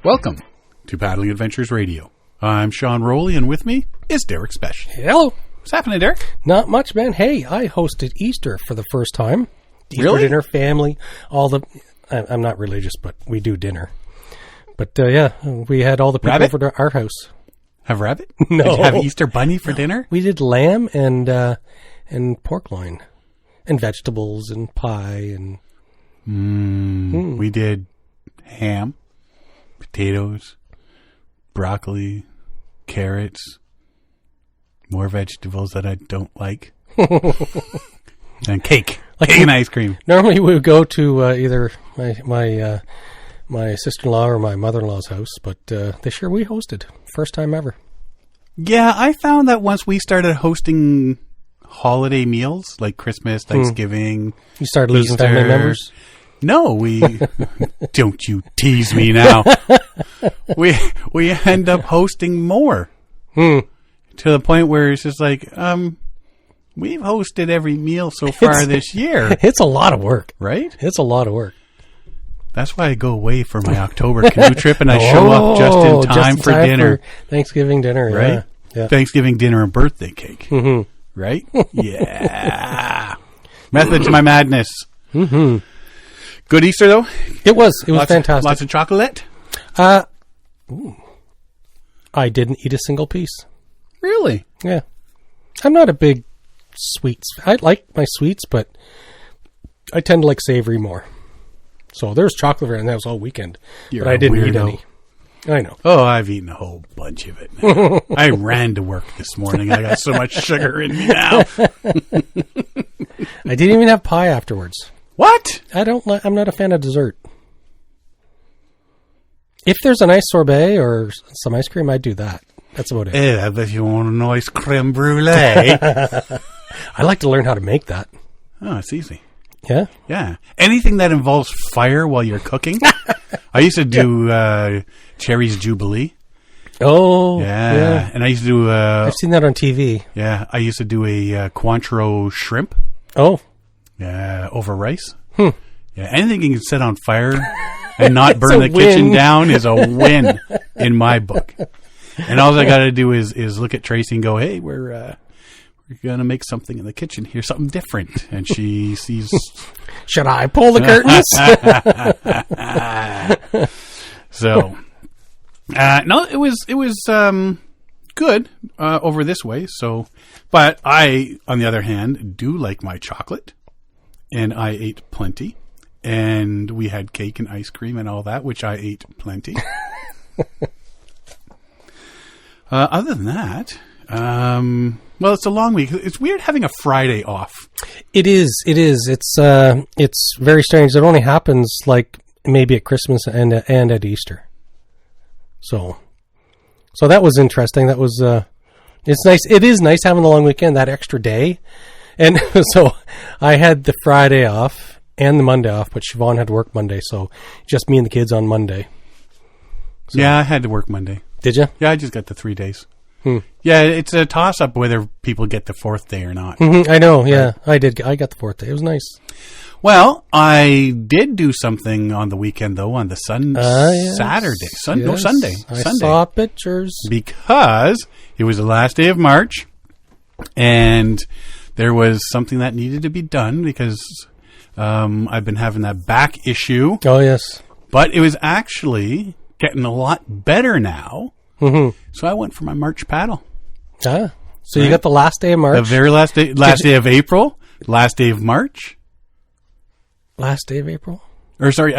Welcome to Paddling Adventures Radio. I'm Sean Rowley, and with me is Derek Spesh. Hello. What's happening, Derek? Not much, man. Hey, I hosted Easter for the first time. Easter Really? dinner, family, all the... I'm not religious, but we do dinner. But, yeah, we had all the people Rabbit? over to our house. Have rabbit? No. Did you have Easter bunny for dinner? We did lamb and pork loin and vegetables and pie and... We did ham, potatoes, broccoli, carrots, more vegetables that I don't like, and cake. Cake and ice cream. Normally we would go to either my sister-in-law or my mother-in-law's house, but this year we hosted. First time ever. Yeah, I found that once we started hosting holiday meals, like Christmas, Thanksgiving, You started losing Easter. family members? No, we don't you tease me now. we end up hosting more to the point where it's just like, we've hosted every meal so far this year, It's a lot of work. right? It's a lot of work. That's why I go away for my October canoe trip, and I show up just in time for dinner, for Thanksgiving dinner, right? Yeah. Thanksgiving dinner and birthday cake, right? Yeah. Method to my madness. Good Easter though. It was Lots fantastic. Lots of chocolate. I didn't eat a single piece. Really? Yeah. I'm not a big sweets. I like my sweets, but I tend to like savory more. So there's chocolate and that was all weekend. You're but I a didn't eat weirdo. any. I know. Oh, I've eaten a whole bunch of it now. I ran to work this morning. I got so much sugar in me now. I didn't even have pie afterwards. What? I'm not a fan of dessert. If there's a nice sorbet or some ice cream, I'd do that. That's about it. I bet you want a nice creme brulee. I'd like to learn how to make that. Oh, it's easy. Yeah? Yeah. Anything that involves fire while you're cooking. I used to do Cherry's Jubilee. Oh, Yeah. And I used to do, I've seen that on TV. I used to do a Cointreau shrimp. Oh, Over rice. Yeah. Anything you can set on fire and not burn the a kitchen win. down is a win in my book. And all I got to do is look at Tracy and go, hey, we're going to make something in the kitchen here, something different. And she sees... should I pull the curtains? So, no, it was good over this way. So, but I, on the other hand, do like my chocolate, and I ate plenty, and we had cake and ice cream and all that, which I ate plenty. Other than that, well, it's a long week. It's weird having a Friday off. It is. It's very strange. It only happens like maybe at Christmas and at Easter. So that was interesting. That was, it's nice. It is nice having the long weekend, that extra day. And so I had the Friday off and the Monday off, but Siobhan had to work Monday. So just me and the kids on Monday. So, Yeah, I had to work Monday. Did you? Yeah, I just got the 3 days. Yeah, it's a toss-up whether people get the fourth day or not. I know. Yeah, I did. I got the fourth day. It was nice. Well, I did do something on the weekend, though, on the Saturday. No, Sunday. I Sunday. saw pictures. Because it was the last day of March, and there was something that needed to be done because I've been having that back issue. Oh, yes. But it was actually getting a lot better now. So I went for my March paddle. Ah, so you got the last day of March? The very last day of April, last day of March. Last day of April? Or sorry,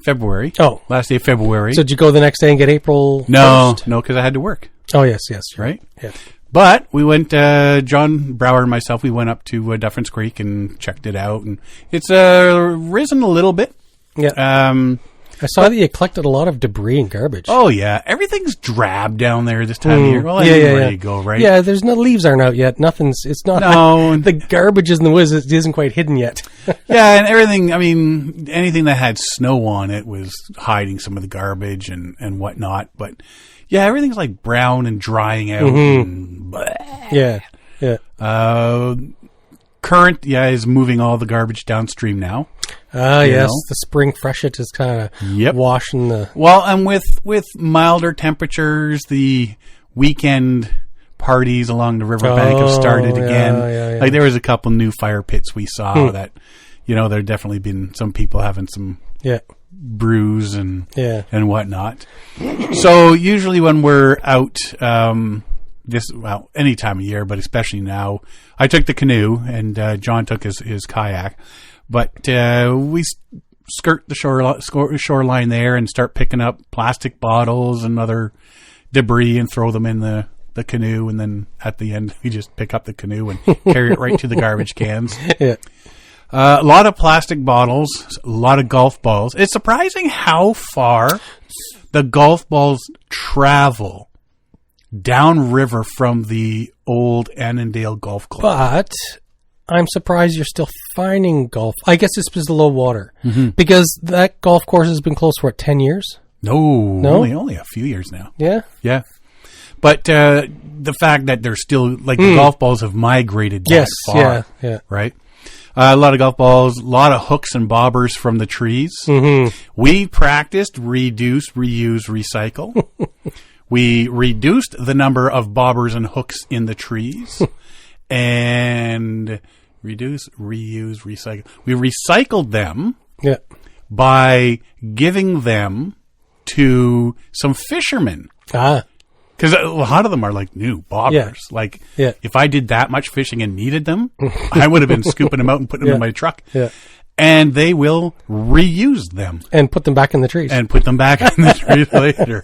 February. Oh. Last day of February. So did you go the next day and get April No, 1st? no, because I had to work. Oh, yes. Right? Yeah. But we went, John Brower and myself, we went up to Dufferins Creek and checked it out. And it's risen a little bit. Yeah. I saw that you collected a lot of debris and garbage. Oh, yeah. Everything's drab down there this time of year. Well, anywhere you go, right? Yeah, there's no leaves aren't out yet. It's not. No. The garbage in the woods isn't quite hidden yet. Yeah, and everything, I mean, anything that had snow on it was hiding some of the garbage and whatnot. But, yeah, everything's like brown and drying out. And Yeah. Current, is moving all the garbage downstream now. Yes, know? the spring freshet is kind of Yep. washing the... Well, and with milder temperatures, the weekend parties along the riverbank have started again. Yeah. Like there was a couple new fire pits we saw that, there definitely been some people having some brews and whatnot. So usually when we're out, any time of year, but especially now, I took the canoe and John took his kayak, but we skirt the shoreline there and start picking up plastic bottles and other debris and throw them in the canoe, and then at the end we just pick up the canoe and carry it right to the garbage cans. Yeah. A lot of plastic bottles, a lot of golf balls. It's surprising how far the golf balls travel downriver from the old Annandale Golf Club. But I'm surprised you're still finding golf. I guess it's because of the low water. Mm-hmm. Because that golf course has been closed for, 10 years? No? Only a few years now. Yeah? Yeah. But the fact that they're still, the golf balls have migrated that far. Yeah. Right? A lot of golf balls, a lot of hooks and bobbers from the trees. Mm-hmm. We practiced reduce, reuse, recycle. We reduced the number of bobbers and hooks in the trees. And reduce, reuse, recycle. We recycled them by giving them to some fishermen. Because a lot of them are new bobbers. If I did that much fishing and needed them, I would have been scooping them out and putting them in my truck. Yeah. And they will reuse them. And put them back in the trees. And put them back in the trees later.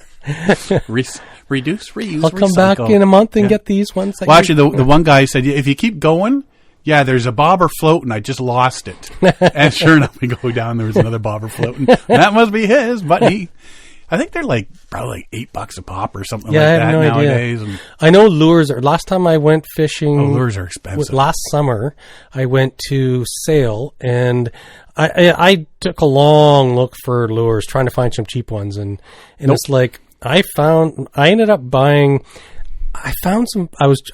Reduce, reuse, I'll come back in a month and get these ones. Well, actually, the one guy said, if you keep going, there's a bobber floating. I just lost it. And sure enough, we go down, there was another bobber floating. That must be his, but I think they're probably $8 a pop or something like that nowadays. And I know lures are. Last time I went fishing, lures are expensive. Last summer, I went to Sail and I took a long look for lures, trying to find some cheap ones, and it's I ended up buying. I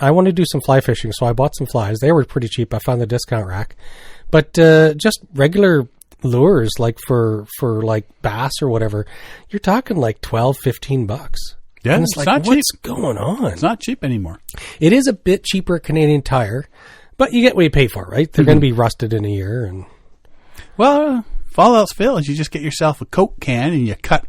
wanted to do some fly fishing, so I bought some flies. They were pretty cheap. I found the discount rack, but just regular lures for bass or whatever, you're talking $12-15. Yeah, and it's not what's cheap. Going on? It's not cheap anymore. It is a bit cheaper at Canadian Tire, but you get what you pay for, right? They're going to be rusted in a year. And well, if all else fails, you just get yourself a Coke can and you cut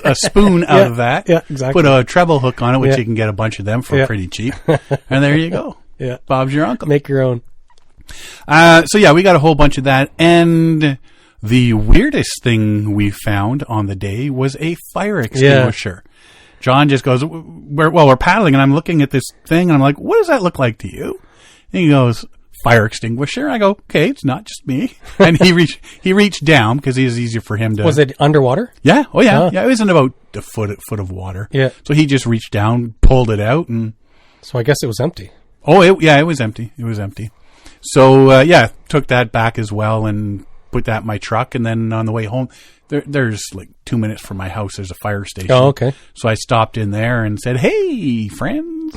a spoon out of that. Yeah, exactly. Put a treble hook on it, which you can get a bunch of them for pretty cheap. And there you go. Yeah, Bob's your uncle. Make your own. We got a whole bunch of that. And the weirdest thing we found on the day was a fire extinguisher. Yeah. John just goes, we're paddling, and I'm looking at this thing, and I'm like, what does that look like to you? And he goes, fire extinguisher. I go, okay, it's not just me. And he reached down because it was easier for him to. Was it underwater? Yeah. Oh yeah. Oh. Yeah. It was in about a foot of water. Yeah. So he just reached down, pulled it out, and. So I guess it was empty. Oh, it was empty. It was empty. So took that back as well and put that in my truck. And then on the way home, there's 2 minutes from my house, there's a fire station. Oh, okay. So I stopped in there and said, "Hey, friends,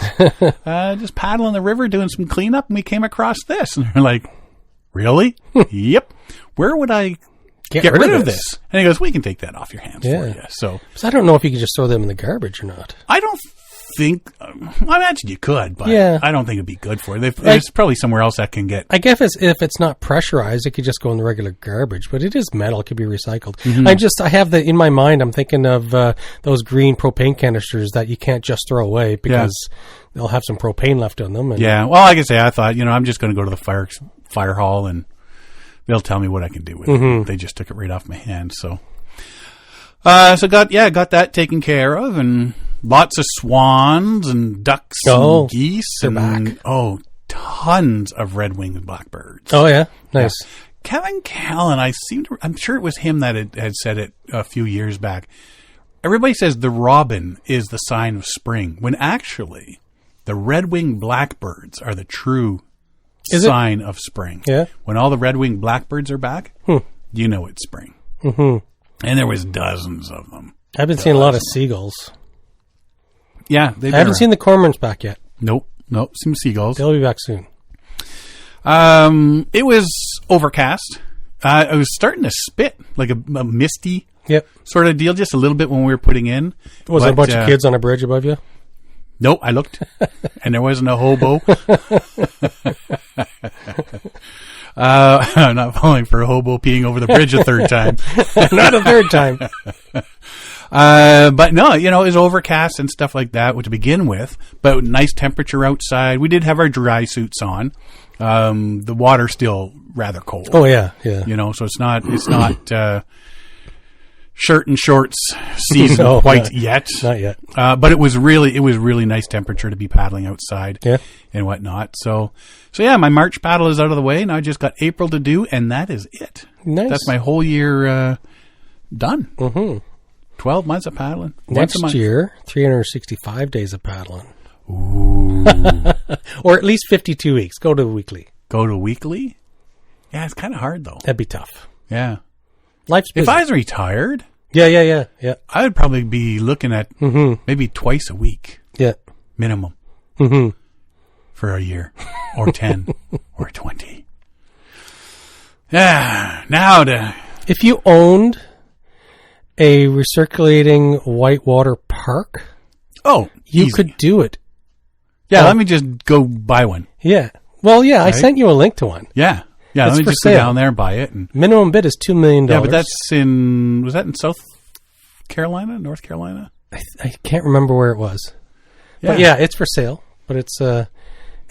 just paddling the river, doing some cleanup, and we came across this." And they're like, "Really?" "Yep. Where would I get rid of this?" And he goes, "We can take that off your hands for you." So I don't know if you could just throw them in the garbage or not. I don't think. I imagine you could, but I don't think it'd be good for it. There's probably somewhere else that can get. I guess if it's not pressurized, it could just go in the regular garbage. But it is metal; it could be recycled. Mm-hmm. I have in my mind. I'm thinking of those green propane canisters that you can't just throw away because they'll have some propane left on them. And well, like I say, I thought I'm just going to go to the fire hall and they'll tell me what I can do with it. They just took it right off my hands. So got that taken care of, and lots of swans and ducks and geese. They're back. Tons of red-winged blackbirds. Oh, yeah. Nice. Yeah. Kevin Callan, I'm sure it was him that had said it a few years back. Everybody says the robin is the sign of spring, when actually the red-winged blackbirds are the true sign of spring. Yeah. When all the red-winged blackbirds are back, you know it's spring. Mm-hmm. And there was dozens of them. I've been seeing a lot of seagulls. Yeah. I haven't seen the cormorants back yet. Nope. Some seagulls. They'll be back soon. It was overcast I was starting to spit, like a misty Yep. sort of deal, just a little bit when we were putting in. Was there a bunch of kids on a bridge above you? Nope, I looked, and there wasn't a hobo. I'm not falling for a hobo peeing over the bridge a third time. Not a third time. But no, it was overcast and stuff like that to begin with, but nice temperature outside. We did have our dry suits on. The water's still rather cold. Oh yeah, yeah. So it's not shirt and shorts season No, quite yet. Not yet. But it was really nice temperature to be paddling outside and whatnot. So yeah, my March paddle is out of the way. Now I just got April to do, and that is it. Nice. That's my whole year done. Mm-hmm. 12 months of paddling. Next year, 365 days of paddling. Ooh. Or at least 52 weeks. Go to weekly. Go to weekly? Yeah, it's kind of hard though. That'd be tough. Yeah. Life's busy. If I was retired, Yeah. I would probably be looking at maybe twice a week. Yeah. Minimum. Mm-hmm. For a year. Or 10. Or 20. Yeah. Now if you owned a recirculating whitewater park, you easy. could do it. Yeah, let me just go buy one. Yeah. Well, yeah, Right? I sent you a link to one. Yeah. Yeah, It's let me for just sale. go down there and buy it. And Minimum bid is $2 million. yeah, but was that in South Carolina, North Carolina? I can't remember where it was. Yeah. But yeah, it's for sale. But it's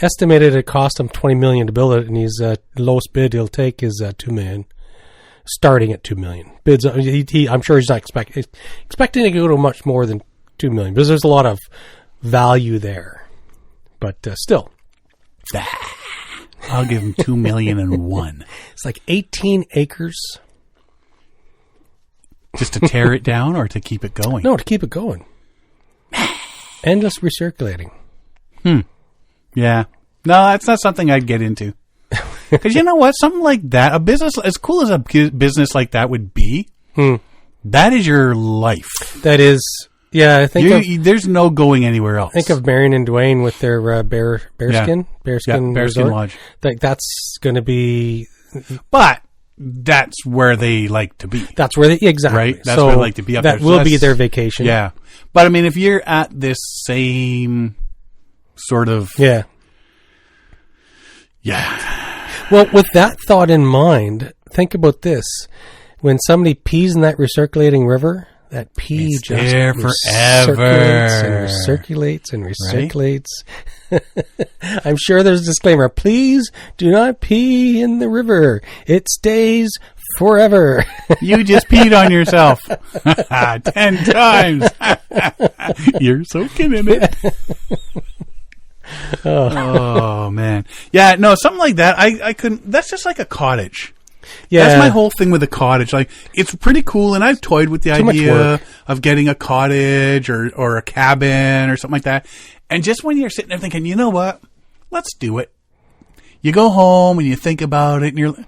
estimated it cost him $20 million to build it, and his lowest bid he'll take is $2 million, starting at $2 million. Bids. I'm sure he's not expecting to go to much more than $2 million because there's a lot of value there. But still, I'll give him $2,000,001 it's like 18 acres. just to tear it down or to keep it going. No, to keep it going. Endless recirculating. Yeah. No, that's not something I'd get into. Because you know what? Something like that, a business, as cool as a business like that would be, that is your life. That is, yeah, I think there's no going anywhere else. think of Marion and Dwayne with their bearskin resort. Lodge. That's going to be, But that's where they like to be. that's where they, exactly. Right? That's where they like to be up that there. So will be that's- their vacation. Yeah. But I mean, if you're at this same sort of... Yeah. Yeah. Well, with that thought in mind, think about this. When somebody pees in that recirculating river, that pee It's just there recirculates and recirculates. I'm sure there's a disclaimer. Please do not pee in the river. It stays forever. You just peed on yourself 10 times. You're soaking in it. Oh, man. Yeah, no, something like that. I couldn't. That's just like a cottage. Yeah. That's my whole thing with a cottage. Like, it's pretty cool, and I've toyed with the idea of getting a cottage or a cabin or something like that. And just when you're sitting there thinking, you know what? Let's do it. You go home and you think about it, and you're like,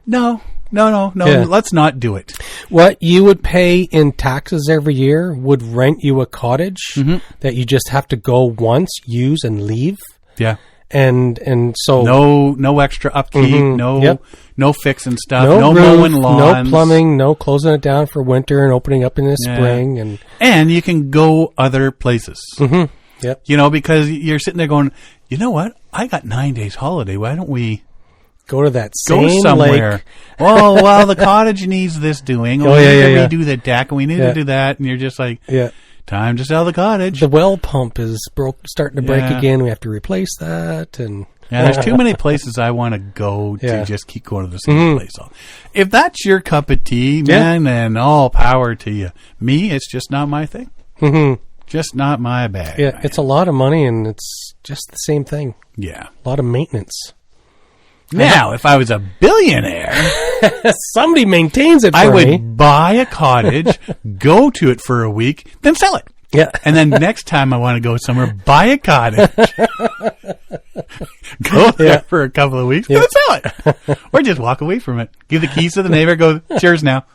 no, Yeah. let's not do it. What you would pay in taxes every year would rent you a cottage that you just have to go once, use, and leave. Yeah. And so No extra upkeep, no fixing stuff, no roof, mowing lawns, no plumbing, no closing it down for winter and opening up in the spring, and you can go other places. Yep. Because you're sitting there going, you know what? I got 9 days holiday. Why don't we go to that same go somewhere? lake. Well, the cottage needs this doing. We need to redo the deck, and we need to do that. And you're just like, time to sell the cottage. The well pump is starting to break Yeah. again. We have to replace that, and there's too many places I want to go to just keep going to the same Mm-hmm. place. If that's your cup of tea, man, then all power to you. Me, it's just not my thing. Just not my bag. yeah, it's a lot of money, and it's just the same thing. Yeah. A lot of maintenance. Now, if I was a billionaire, Somebody maintains it for I would me. buy a cottage, go to it for a week, then sell it. Yeah. And then next time I want to go somewhere, buy a cottage, go there for a couple of weeks, then sell it. Or just walk away from it. Give the keys to the neighbor, go, cheers now.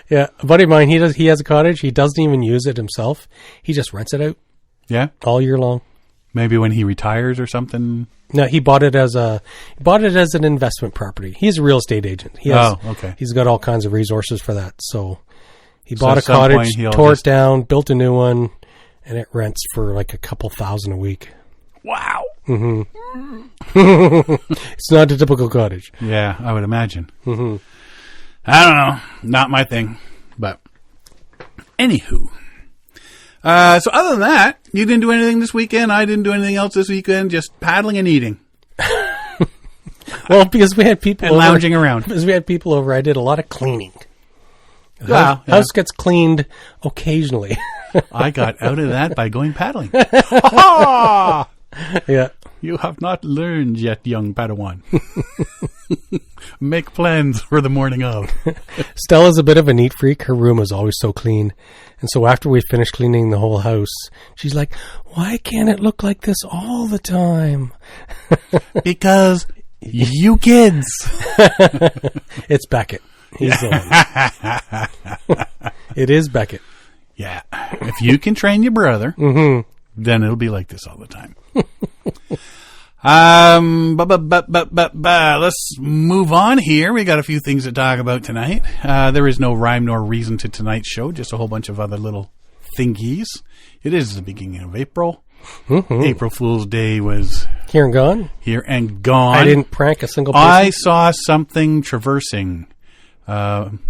Yeah, a buddy of mine, he has a cottage. He doesn't even use it himself. He just rents it out Yeah. all year long. Maybe when he retires or something. No, he bought it as an investment property. He's a real estate agent. Okay. He's got all kinds of resources for that. So he bought a at some cottage, point tore it down, built a new one, and it rents for like a couple $1,000 a week. Wow. Mm-hmm. It's not a typical cottage. Yeah, I would imagine. Mm-hmm. I don't know. Not my thing. But anywho. So other than that, you didn't do anything this weekend. I didn't do anything else this weekend. Just paddling and eating. Well, because we had people and lounging around. Because we had people over, I did a lot of cleaning. Wow, House gets cleaned occasionally. I got out of that by going paddling. Yeah. You have not learned yet, young Padawan. Make plans for the morning of. Stella's a bit of a neat freak. Her room is always so clean. And so after we finished cleaning the whole house, she's like, why can't it look like this all the time? Because you kids. It's Beckett. He's the one. It is Beckett. Yeah. If you can train your brother, then it'll be like this all the time. Let's move on here. We got a few things to talk about tonight. There is no rhyme nor reason to tonight's show, just a whole bunch of other little thingies. It is the beginning of April. Mm-hmm. April Fool's Day was here and gone. Here and gone. I didn't prank a single person. I saw something traversing. Evan.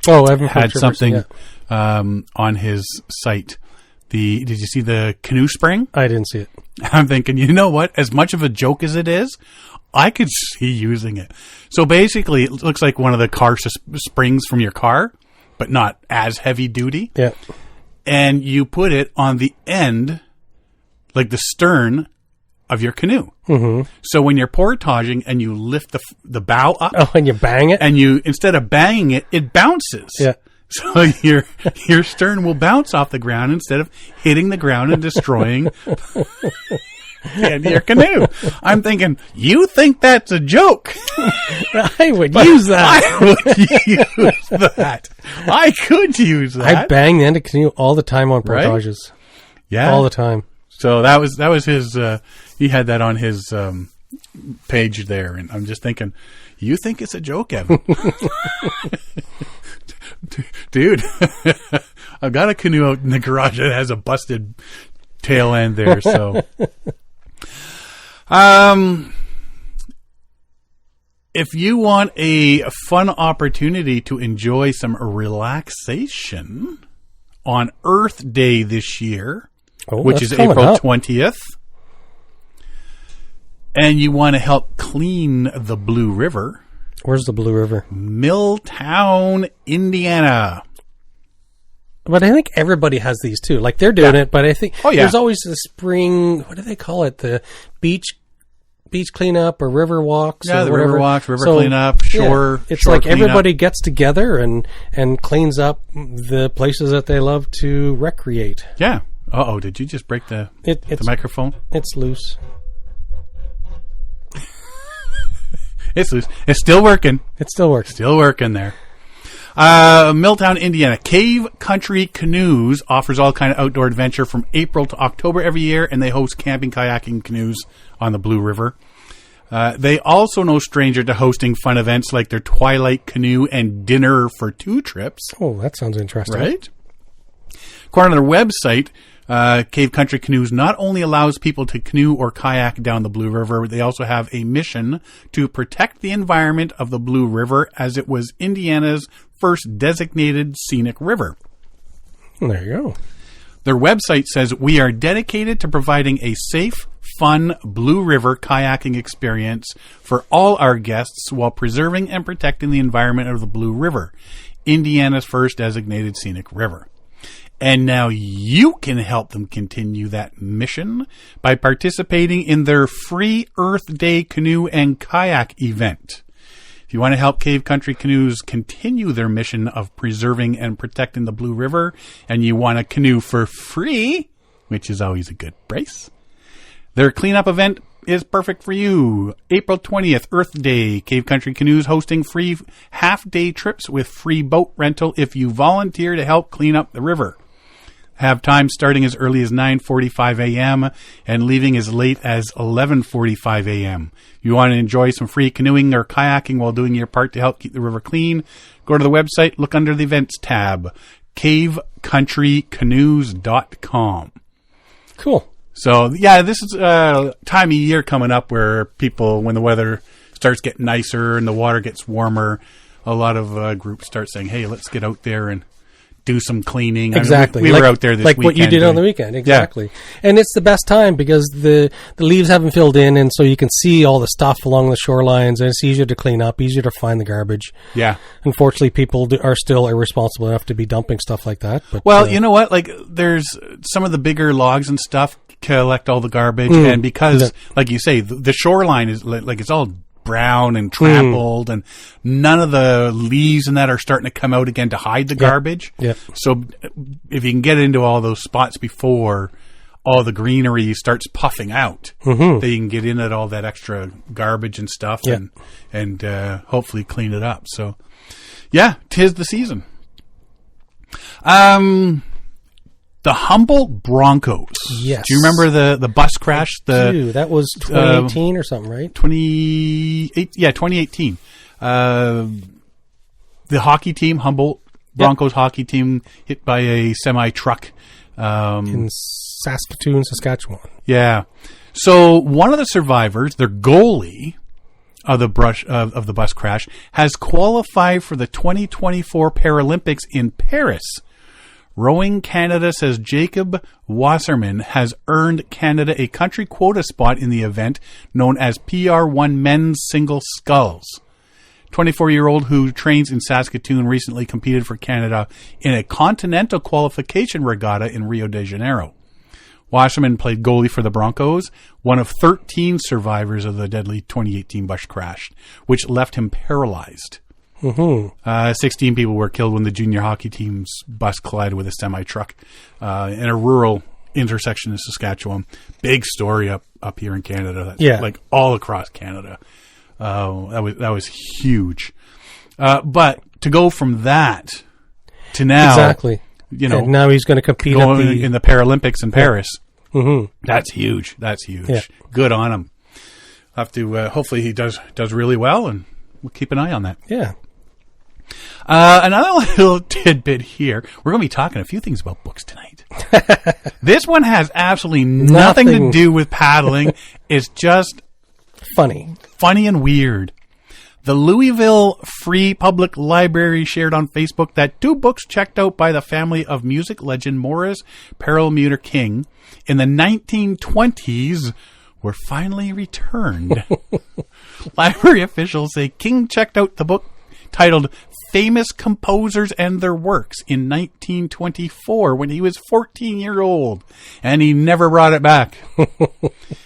Oh, Evan had something on his site. Did you see the canoe spring? I didn't see it. I'm thinking, you know what? As much of a joke as it is, I could see using it. So basically, it looks like one of the car springs from your car, but not as heavy duty. Yeah. And you put it on the end, like the stern of your canoe. Mm-hmm. So when you're portaging and you lift the bow up. And you bang it? And you, instead of banging it, it bounces. Yeah. So your stern will bounce off the ground instead of hitting the ground and destroying the end of your canoe. I'm thinking, you think that's a joke? I would use that. I would use that. I could use that. I bang the end of canoe all the time on portages. Right? Yeah. All the time. So that was his, he had that on his page there. And I'm just thinking, you think it's a joke, Evan? Dude, I've got a canoe out in the garage that has a busted tail end there. So, if you want a fun opportunity to enjoy some relaxation on Earth Day this year, which is April 20th, and you want to help clean the Blue River. Where's the Blue River? Milltown, Indiana. But I think everybody has these too. Like they're doing it, but I think there's always the spring, what do they call it? The beach cleanup or river walks. Yeah, or the whatever. river walks, river cleanup, shore. It's shore like cleanup. everybody gets together and cleans up the places that they love to recreate. Yeah. Uh-oh, did you just break the microphone? It's loose. It's loose. It's still working. It still works. Still working there. Milltown, Indiana. Cave Country Canoes offers all kind of outdoor adventure from April to October every year, and they host camping, kayaking, canoes on the Blue River. They also no stranger to hosting fun events like their Twilight Canoe and Dinner for Two trips. Oh, that sounds interesting. Right? According to their website, Cave Country Canoes not only allows people to canoe or kayak down the Blue River, they also have a mission to protect the environment of the Blue River as it was Indiana's first designated scenic river. There you go. Their website says, we are dedicated to providing a safe, fun Blue River kayaking experience for all our guests while preserving and protecting the environment of the Blue River, Indiana's first designated scenic river. And now you can help them continue that mission by participating in their free Earth Day canoe and kayak event. If you want to help Cave Country Canoes continue their mission of preserving and protecting the Blue River, and you want to canoe for free, which is always a good price, their cleanup event is perfect for you. April 20th, Earth Day. Cave Country Canoes hosting free half-day trips with free boat rental if you volunteer to help clean up the river. have times starting as early as 9:45 a.m. and leaving as late as 11:45 a.m. You want to enjoy some free canoeing or kayaking while doing your part to help keep the river clean? Go to the website, look under the events tab, cavecountrykanoes.com. Cool. So, yeah, this is a time of year coming up where people, when the weather starts getting nicer and the water gets warmer, a lot of groups start saying, hey, let's get out there and do some cleaning. Exactly. I mean, we were out there this weekend. Like what you did on the weekend. Exactly. Yeah. And it's the best time because the leaves haven't filled in, and so you can see all the stuff along the shorelines, and it's easier to clean up, easier to find the garbage. Yeah. Unfortunately, people are still irresponsible enough to be dumping stuff like that. But, well, you know what? Like, there's some of the bigger logs and stuff collect all the garbage, and because, like you say, the shoreline is like it's all brown and trampled, and none of the leaves and that are starting to come out again to hide the garbage. Yeah. So if you can get into all those spots before all the greenery starts puffing out, then you can get in at all that extra garbage and stuff, and hopefully clean it up. So, yeah, 'tis the season. The Humboldt Broncos. Yes. Do you remember the bus crash? That was 2018 or something, right? 2018. The hockey team, Humboldt Broncos hockey team, hit by a semi-truck. In Saskatoon, Saskatchewan. Yeah. So one of the survivors, their goalie of the bus crash, has qualified for the 2024 Paralympics in Paris. Rowing Canada says Jacob Wasserman has earned Canada a country quota spot in the event known as PR1 Men's Single Sculls. 24-year-old who trains in Saskatoon recently competed for Canada in a continental qualification regatta in Rio de Janeiro. Wasserman played goalie for the Broncos, one of 13 survivors of the deadly 2018 bus crash, which left him paralyzed. 16 people were killed when the junior hockey team's bus collided with a semi-truck in a rural intersection in Saskatchewan. Big story up here in Canada. Like all across Canada. That was huge. But to go from that to now, exactly. You know, and now he's going to compete in the Paralympics in Paris. That's huge. That's huge. Yeah. Good on him. Have to. Hopefully, he does really well, and we'll keep an eye on that. Yeah. Another little tidbit here. We're going to be talking a few things about books tonight. This one has absolutely nothing to do with paddling. It's just funny and weird. The Louisville Free Public Library shared on Facebook that 2 books checked out by the family of music legend Morris Perlmutter King in the 1920s were finally returned. Library officials say King checked out the book titled Famous Composers and Their Works in 1924 when he was 14 years old, and he never brought it back.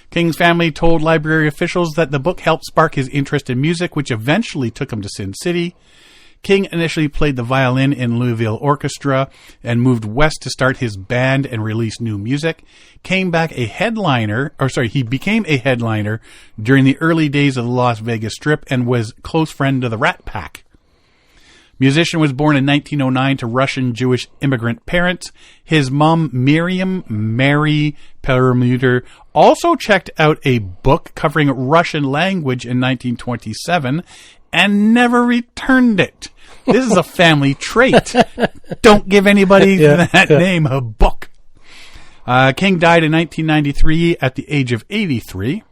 King's family told library officials that the book helped spark his interest in music, which eventually took him to Sin City. King initially played the violin in Louisville Orchestra and moved west to start his band and release new music. He became a headliner during the early days of the Las Vegas Strip and was close friend to the Rat Pack. Musician was born in 1909 to Russian Jewish immigrant parents. His mom, Miriam Mary Perlmutter, also checked out a book covering Russian language in 1927 and never returned it. This is a family trait. Don't give anybody that name a book. King died in 1993 at the age of 83.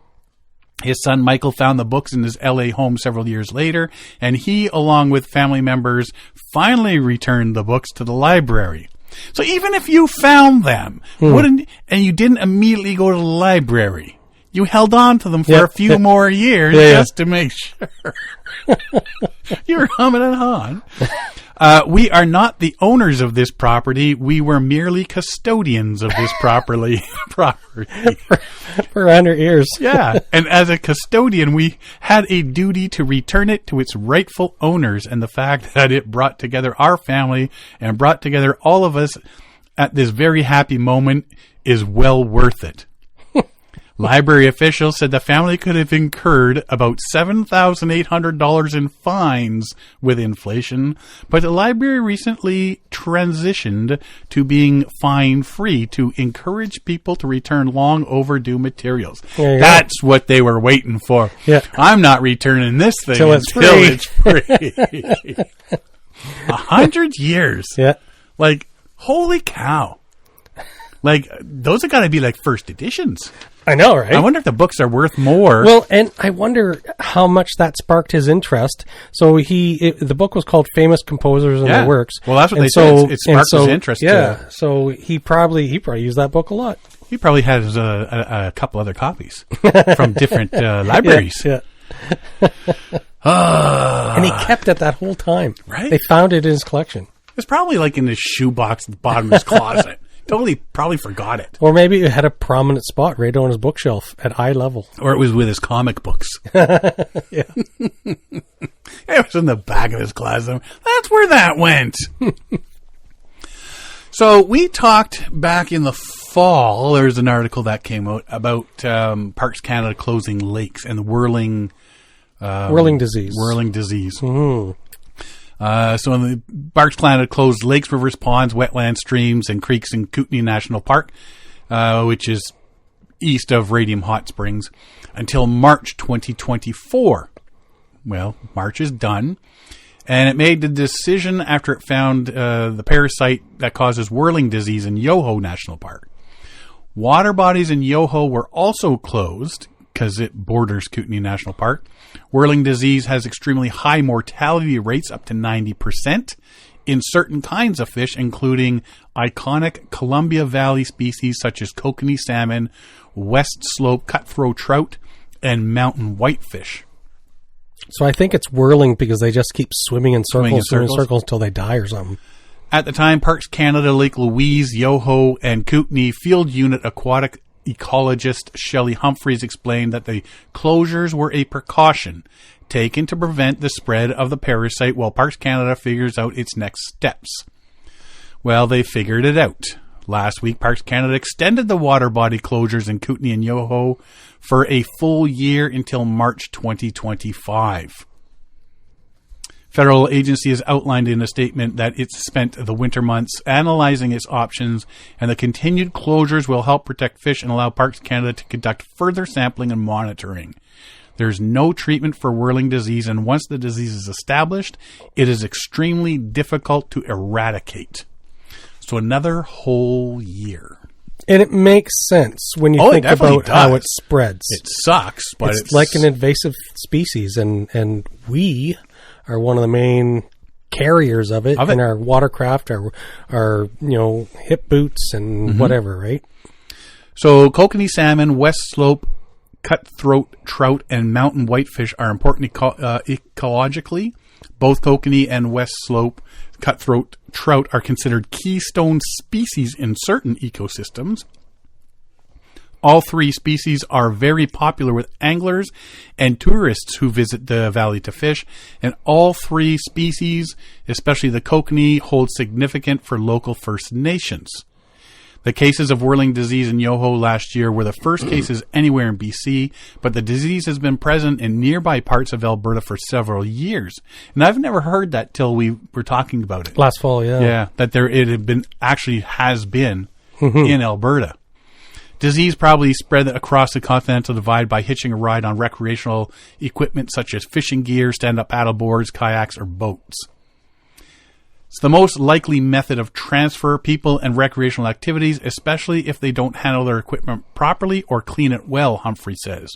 His son Michael found the books in his LA home several years later, and he, along with family members, finally returned the books to the library. So even if you found them, and you didn't immediately go to the library, you held on to them for a few more years just to make sure. You're humming and hawing. We are not the owners of this property. We were merely custodians of this property. For under ears. Yeah. And as a custodian, we had a duty to return it to its rightful owners. And the fact that it brought together our family and brought together all of us at this very happy moment is well worth it. Library officials said the family could have incurred about $7,800 in fines with inflation, but the library recently transitioned to being fine-free to encourage people to return long overdue materials. That's what they were waiting for. Yeah. I'm not returning this thing Till it's free. 100 years. Yeah. Like, holy cow. Like, those have got to be like first editions. I know, right? I wonder if the books are worth more. Well, and I wonder how much that sparked his interest. So the book was called Famous Composers and Their Works. Well, that's what they said. It sparked his interest. Yeah. So he probably used that book a lot. He probably has a couple other copies from different libraries. Yeah. And he kept it that whole time. Right. They found it in his collection. It's probably like in his shoebox at the bottom of his closet. Totally probably forgot it. Or maybe it had a prominent spot right on his bookshelf at eye level. Or it was with his comic books. Yeah. It was in the back of his closet. That's where that went. So we talked back in the fall, there's an article that came out about Parks Canada closing lakes and the whirling disease. Whirling disease. Mm-hmm. So in the Parks Canada closed lakes, rivers, ponds, wetlands, streams, and creeks in Kootenay National Park, which is east of Radium Hot Springs, until March 2024. Well, March is done. And it made the decision after it found the parasite that causes whirling disease in Yoho National Park. Water bodies in Yoho were also closed because it borders Kootenay National Park. Whirling disease has extremely high mortality rates, up to 90%, in certain kinds of fish, including iconic Columbia Valley species such as kokanee salmon, west slope cutthroat trout, and mountain whitefish. So I think it's whirling because they just keep swimming in circles until they die or something. At the time, Parks Canada, Lake Louise, Yoho, and Kootenay Field Unit Aquatic ecologist Shelley Humphreys explained that the closures were a precaution taken to prevent the spread of the parasite while Parks Canada figures out its next steps. Well, they figured it out. Last week, Parks Canada extended the water body closures in Kootenay and Yoho for a full year until March 2025. Federal agency has outlined in a statement that it's spent the winter months analyzing its options, and the continued closures will help protect fish and allow Parks Canada to conduct further sampling and monitoring. There's no treatment for whirling disease, and once the disease is established, it is extremely difficult to eradicate. So another whole year. And it makes sense when you think about how it spreads. It sucks, but it's like an invasive species, and we are one of the main carriers of it in our watercraft, our hip boots and whatever, right? So kokanee salmon, west slope cutthroat trout, and mountain whitefish are important ecologically. Both kokanee and west slope cutthroat trout are considered keystone species in certain ecosystems. All three species are very popular with anglers and tourists who visit the valley to fish, and all three species, especially the kokanee, hold significant for local First Nations. The cases of whirling disease in Yoho last year were the first cases anywhere in BC, but the disease has been present in nearby parts of Alberta for several years. And I've never heard that till we were talking about it. Last fall, yeah. Yeah, that has been in Alberta. Disease probably spread across the Continental Divide by hitching a ride on recreational equipment such as fishing gear, stand-up paddleboards, kayaks, or boats. It's the most likely method of transfer people and recreational activities, especially if they don't handle their equipment properly or clean it well, Humphrey says.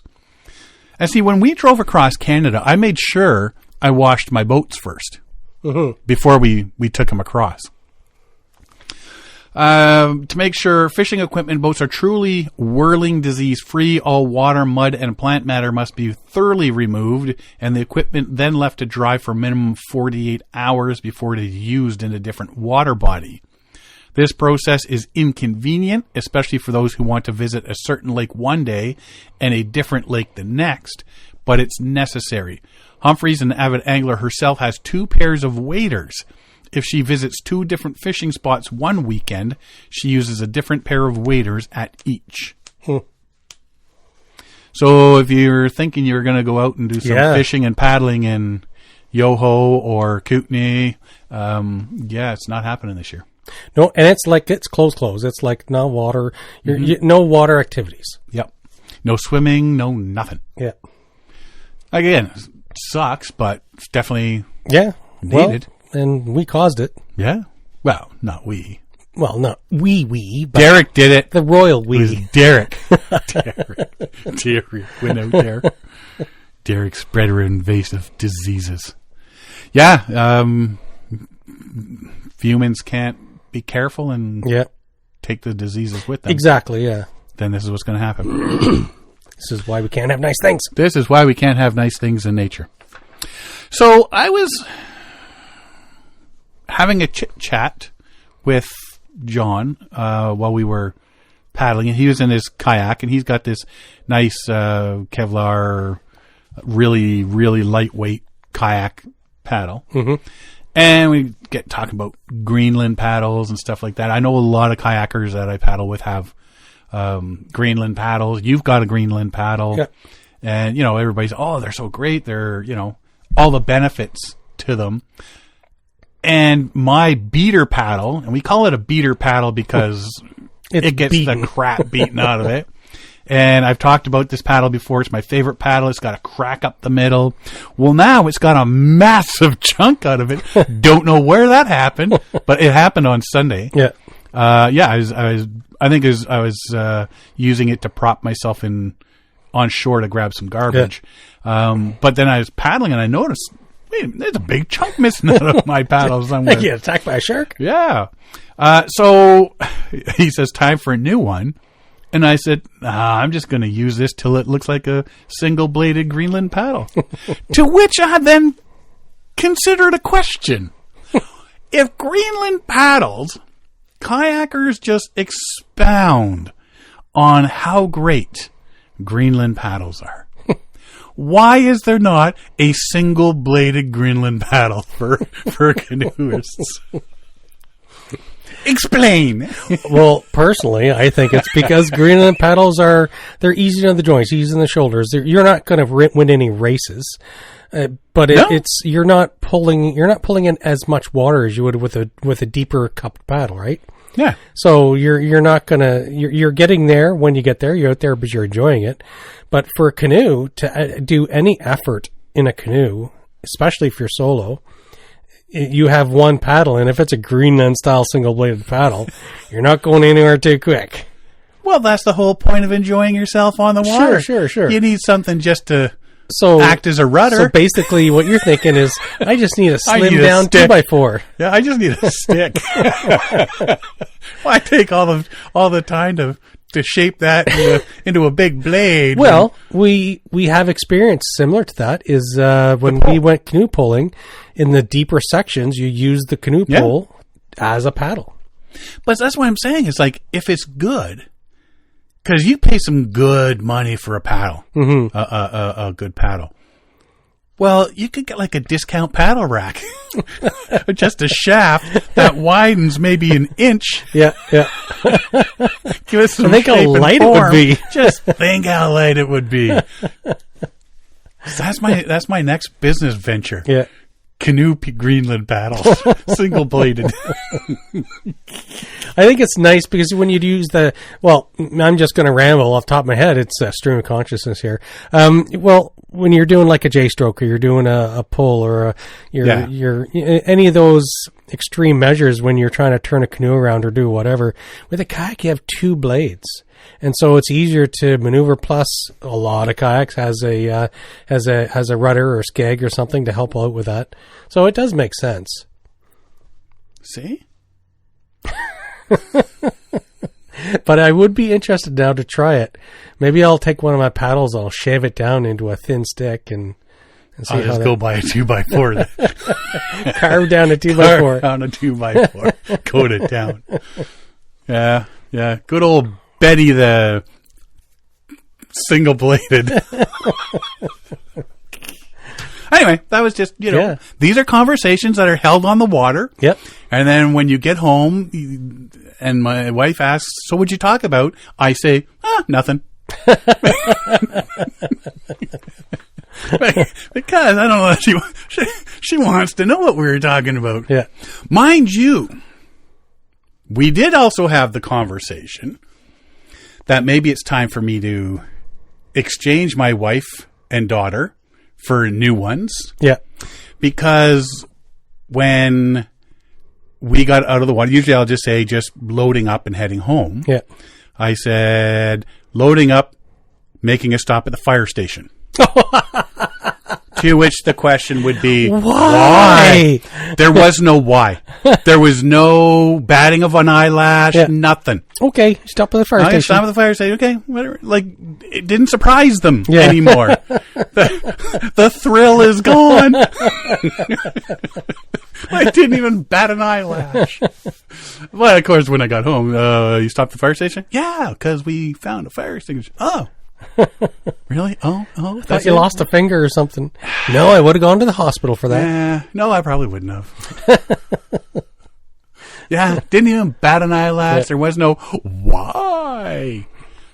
And see, when we drove across Canada, I made sure I washed my boats first before we took them across. To make sure fishing equipment and boats are truly whirling disease free, all water, mud, and plant matter must be thoroughly removed, and the equipment then left to dry for minimum 48 hours before it is used in a different water body. This process is inconvenient, especially for those who want to visit a certain lake one day and a different lake the next, but it's necessary. Humphreys, an avid angler herself, has 2 pairs of waders. If she visits 2 different fishing spots one weekend, she uses a different pair of waders at each. So if you're thinking you're going to go out and do some fishing and paddling in Yoho or Kootenay, it's not happening this year. No, and it's close. It's like no water, no water activities. Yep. No swimming, no nothing. Yeah. Again, it sucks, but it's definitely Well, needed. and we caused it. Yeah. Well, not we. Well, not we. But Derek did it. The royal we. It was Derek. Derek went out there. Derek spread invasive diseases. Yeah. Humans can't be careful and take the diseases with them. Exactly, yeah. Then this is what's going to happen. This is why we can't have nice things. This is why we can't have nice things in nature. So I was having a chit-chat with John while we were paddling, and he was in his kayak, and he's got this nice Kevlar, really, really lightweight kayak paddle. Mm-hmm. And we get talking about Greenland paddles and stuff like that. I know a lot of kayakers that I paddle with have Greenland paddles. You've got a Greenland paddle. Yeah. And, everybody's, they're so great. They're, all the benefits to them. And my beater paddle, and we call it a beater paddle because it gets the crap beaten out of it. And I've talked about this paddle before. It's my favorite paddle. It's got a crack up the middle. Well, now it's got a massive chunk out of it. Don't know where that happened, but it happened on Sunday. Yeah. I was using it to prop myself on shore to grab some garbage. Yeah. But then I was paddling and I noticed, there's a big chunk missing out of my paddle somewhere. You get attacked by a shark? Yeah. So he says, time for a new one. And I said, I'm just going to use this till it looks like a single-bladed Greenland paddle. To which I then considered a question. If Greenland paddles, kayakers just expound on how great Greenland paddles are. Why is there not a single-bladed Greenland paddle for canoeists? Explain. Well, personally, I think it's because Greenland paddles they're easy on the joints, easy on the shoulders. You're not going to win any races, but you're not pulling in as much water as you would with a deeper cupped paddle, right? Yeah. So you're not gonna you're getting there when you get there. You're out there because you're enjoying it. But for a canoe to do any effort in a canoe, especially if you're solo, you have one paddle, and if it's a Greenland-style single-bladed paddle, you're not going anywhere too quick. Well, that's the whole point of enjoying yourself on the water. Sure. You need something just to act as a rudder. So basically what you're thinking is, I just need a slim-down 2x4. Yeah, I just need a stick. Why take all the time to shape that into a big blade? Well, we have experience similar to that is when we went canoe pulling, in the deeper sections, you use the canoe pole as a paddle. But that's what I'm saying. It's like, if it's good, because you pay some good money for a paddle, a good paddle. Well, you could get like a discount paddle rack, just a shaft that widens maybe an inch. Yeah. Give it some think how light it would be. Just think how light it would be. That's my next business venture. Yeah. Canoe Greenland paddles, single bladed. I think it's nice because when you use I'm just going to ramble off the top of my head. It's a stream of consciousness here. When you're doing like a J-stroke or you're doing a pull or you're any of those extreme measures when you're trying to turn a canoe around or do whatever, with a kayak you have two blades. And so it's easier to maneuver. Plus, a lot of kayaks has a rudder or skeg or something to help out with that. So it does make sense. See? But I would be interested now to try it. Maybe I'll take one of my paddles, I'll shave it down into a thin stick and see I'll just go buy a 2x4. Carve down a 2x4. Carve down a 2x4. Coat it down. Yeah. Good old Betty the single-bladed. Anyway, that was just, these are conversations that are held on the water. Yep. And then when you get home and my wife asks, so what'd you talk about? I say, nothing. Because I don't know, she wants to know what we were talking about. Yeah. Mind you, we did also have the conversation that maybe it's time for me to exchange my wife and daughter for new ones. Yeah. Because when we got out of the water, usually I'll just say just loading up and heading home. Yeah. I said loading up, making a stop at the fire station. To which the question would be, why? There was no why. There was no batting of an eyelash, nothing. Okay, stop at the fire station. Stop at the fire station. Okay, whatever. Like, it didn't surprise them anymore. The thrill is gone. I didn't even bat an eyelash. Well, of course, when I got home, you stopped at the fire station? Yeah, because we found a fire extinguisher. Oh. Really? Oh, I thought you lost a finger or something. No, I would have gone to the hospital for that. No, I probably wouldn't have. Yeah, didn't even bat an eyelash. Yeah. There was no why.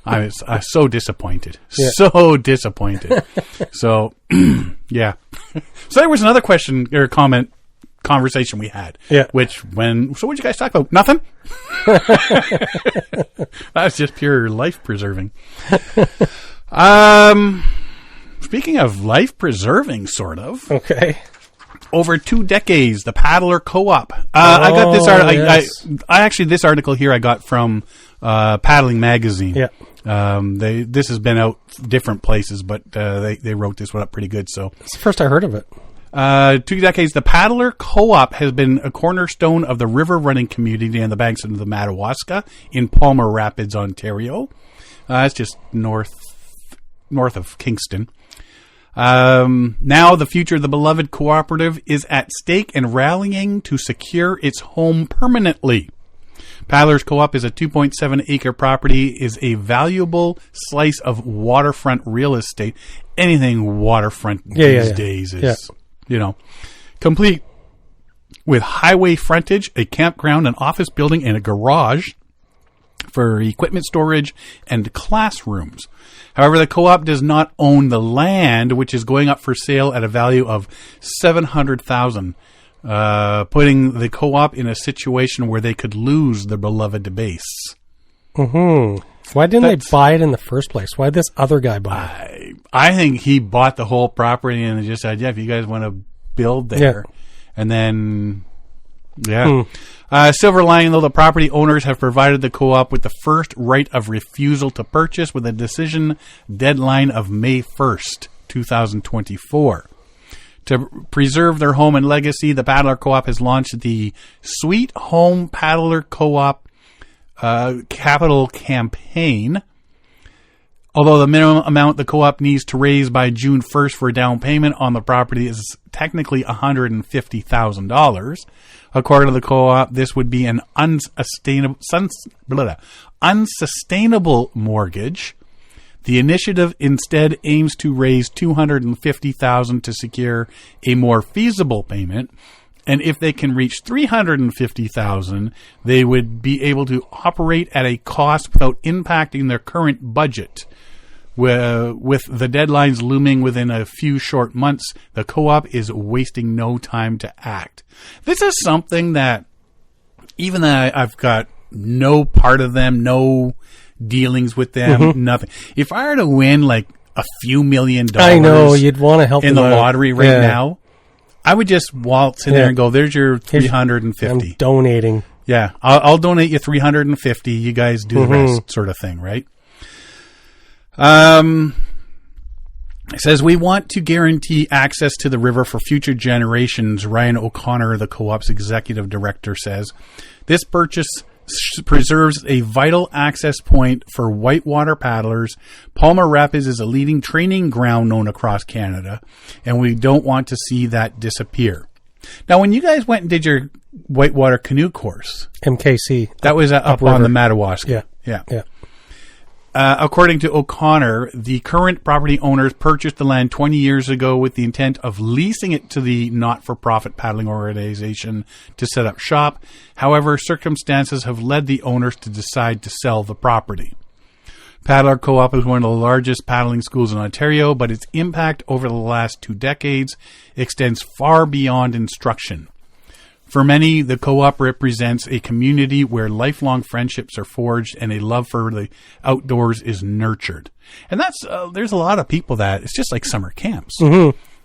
I was so disappointed. Yeah. So disappointed. So, yeah. So there was another question or conversation we had. Yeah. So what'd you guys talk about? Nothing? That's just pure life preserving. Speaking of life preserving, sort of. Okay. Over 2 decades, the Paddler Co-op. I got this article. Yes. I actually, this article here I got from Paddling Magazine. Yeah. This has been out different places, but they wrote this one up pretty good. So it's the first I heard of it. 2 decades, the Paddler Co-op has been a cornerstone of the river running community on the banks of the Madawaska in Palmer Rapids, Ontario. It's just north of Kingston. Now the future of the beloved cooperative is at stake and rallying to secure its home permanently. Paddlers Co-op is a 2.7 acre property, is a valuable slice of waterfront real estate. Anything waterfront these days is, complete with highway frontage, a campground, an office building, and a garage for equipment storage and classrooms. However, the co-op does not own the land, which is going up for sale at a value of $700,000, putting the co-op in a situation where they could lose their beloved base. Mm-hmm. Why didn't they buy it in the first place? Why did this other guy buy it? I think he bought the whole property and just said, if you guys want to build there. Yeah. And then, silver lining, though, the property owners have provided the co-op with the first right of refusal to purchase with a decision deadline of May 1st, 2024. To preserve their home and legacy, the Paddler Co-op has launched the Sweet Home Paddler Co-op capital campaign. Although the minimum amount the co-op needs to raise by June 1st for a down payment on the property is technically $150,000. According to the co-op, this would be an unsustainable mortgage. The initiative instead aims to raise $250,000 to secure a more feasible payment. And if they can reach $350,000, they would be able to operate at a cost without impacting their current budget. With the deadlines looming within a few short months, the co-op is wasting no time to act. This is something that, even though I've got no part of them, no dealings with them, nothing. If I were to win like a few $1 million, I know you'd want to help in the lottery now, I would just waltz in there and go, "There's your $350. I'm donating." Yeah, I'll donate you $350. You guys do the rest, sort of thing, right? It says, we want to guarantee access to the river for future generations, Ryan O'Connor, the co-op's executive director, says. This purchase preserves a vital access point for whitewater paddlers. Palmer Rapids is a leading training ground known across Canada, and we don't want to see that disappear. Now, when you guys went and did your whitewater canoe course, MKC, that was up on the Madawaska. Yeah. According to O'Connor, the current property owners purchased the land 20 years ago with the intent of leasing it to the not-for-profit paddling organization to set up shop. However, circumstances have led the owners to decide to sell the property. Paddler Co-op is one of the largest paddling schools in Ontario, but its impact over the last 2 decades extends far beyond instruction. For many, the co-op represents a community where lifelong friendships are forged and a love for the outdoors is nurtured. And that's there's a lot of people that it's just like summer camps,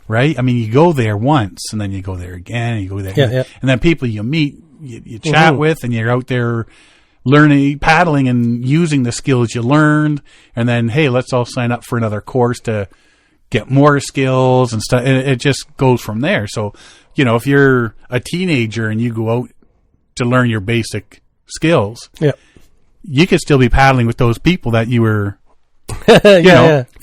right? I mean, you go there once and then you go there again, and you go there, and then people you meet, you chat with, and you're out there learning, paddling, and using the skills you learned. And then, hey, let's all sign up for another course to get more skills and stuff. And it just goes from there. So, you know, if you're a teenager and you go out to learn your basic skills, you could still be paddling with those people that you were,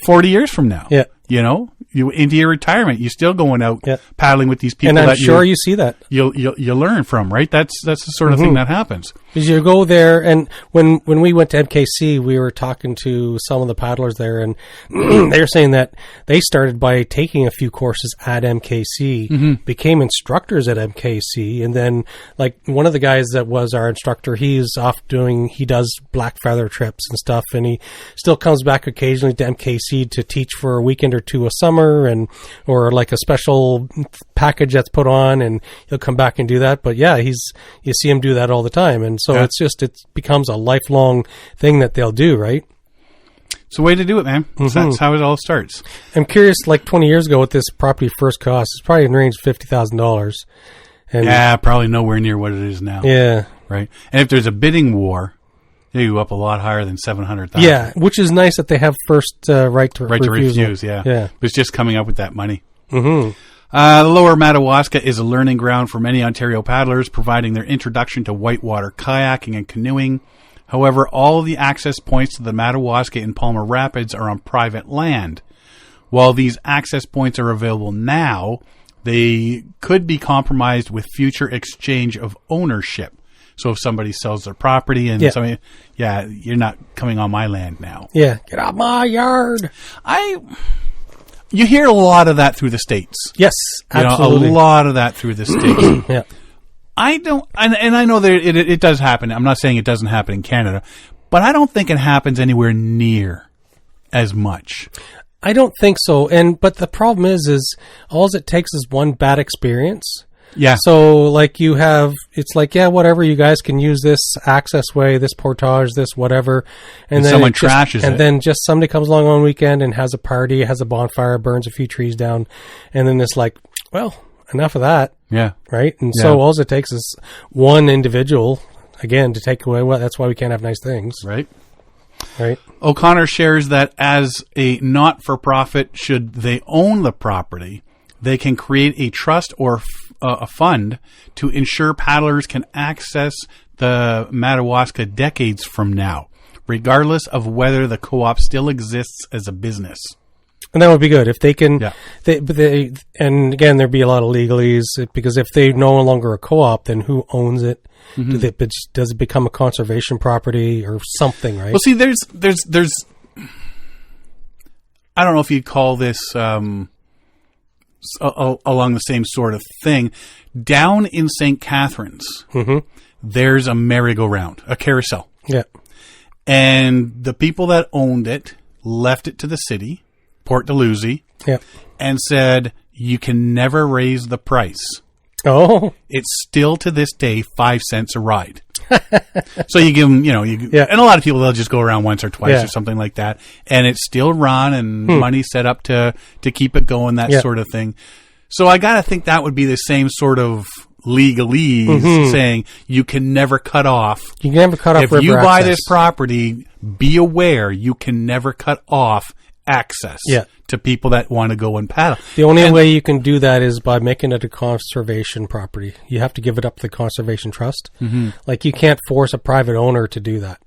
40 years from now. Yeah. You know, you into your retirement, you're still going out paddling with these people. And I'm sure you see that you'll learn from, right? That's the sort of thing that happens. Because you go there, and when we went to MKC, we were talking to some of the paddlers there, and they were saying that they started by taking a few courses at MKC, became instructors at MKC, and then like one of the guys that was our instructor, he does black feather trips and stuff, and he still comes back occasionally to MKC to teach for a weekend or two a summer, or like a special package that's put on, and he'll come back and do that. But yeah, you see him do that all the time, and so it becomes a lifelong thing that they'll do, right? It's the way to do it, man. That's how it all starts. I'm curious, like 20 years ago, what this property first cost. It's probably in the range of $50,000. Yeah, probably nowhere near what it is now. Yeah. Right? And if there's a bidding war, they go up a lot higher than $700,000. Yeah, which is nice that they have first right to refuse. Yeah. But it's just coming up with that money. Mm-hmm. The Lower Madawaska is a learning ground for many Ontario paddlers, providing their introduction to whitewater kayaking and canoeing. However, all of the access points to the Madawaska in Palmer Rapids are on private land. While these access points are available now, they could be compromised with future exchange of ownership. So if somebody sells their property and you're not coming on my land now. Yeah, get out my yard. You hear a lot of that through the States. Yes, absolutely. A lot of that through the States. Yeah. I don't, and I know that it does happen. I'm not saying it doesn't happen in Canada, but I don't think it happens anywhere near as much. I don't think so. But the problem is all it takes is one bad experience. Yeah. So like it's like, whatever, you guys can use this access way, this portage, this whatever. And then someone trashes it. And then just somebody comes along on weekend and has a party, has a bonfire, burns a few trees down. And then it's like, well, enough of that. Yeah. Right. And so all it takes is one individual, again, to take away, well, that's why we can't have nice things. Right. Right. O'Connor shares that as a not-for-profit, should they own the property, they can create a trust or a fund to ensure paddlers can access the Madawaska decades from now, regardless of whether the co-op still exists as a business. And that would be good if they can. Yeah. And again, there'd be a lot of legalese, because if they're no longer a co-op, then who owns it? Mm-hmm. Does it become a conservation property or something? Right. Well, see, there's. I don't know if you'd call this. Along the same sort of thing. Down in St. Catharines, there's a merry-go-round, a carousel. Yeah. And the people that owned it left it to the city, Port Dalhousie, and said, you can never raise the price. Oh. It's still to this day 5 cents a ride. So you give them, and a lot of people, they'll just go around once or twice or something like that. And it's still run and money set up to keep it going, that sort of thing. So I got to think that would be the same sort of legalese saying you can never cut off. You can never cut off river access. If you buy this property, be aware you can never cut off access to people that want to go and paddle. The only way you can do that is by making it a conservation property. You have to give it up to the conservation trust. Like, you can't force a private owner to do that.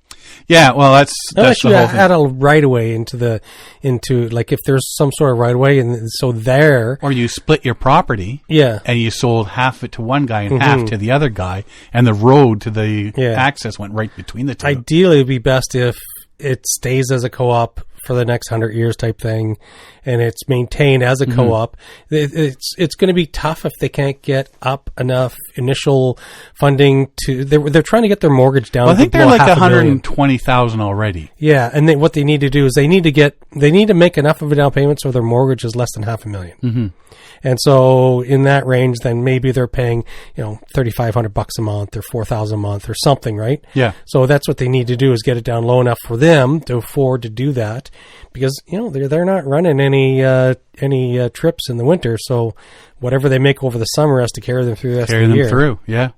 Yeah, well, that's unless the you whole thing. add a right of way into like, if there's some sort of right of way, and so there, or you split your property, and you sold half of it to one guy and half to the other guy, and the road to the access went right between the two. Ideally, it'd be best if it stays as a co-op for the next 100 years type thing, and it's maintained as a co-op. It's going to be tough if they can't get up enough initial funding to. They're trying to get their mortgage down. Well, I think they're like 120,000 already. Yeah, and what they need to do is they need to make enough of a down payment so their mortgage is less than $500,000. Mm-hmm. And so in that range, then maybe they're paying, $3,500 a month or $4,000 a month or something, right? Yeah. So that's what they need to do, is get it down low enough for them to afford to do that, because they're not running any trips in the winter. So whatever they make over the summer has to carry them through the rest of the year. Carry them through, yeah.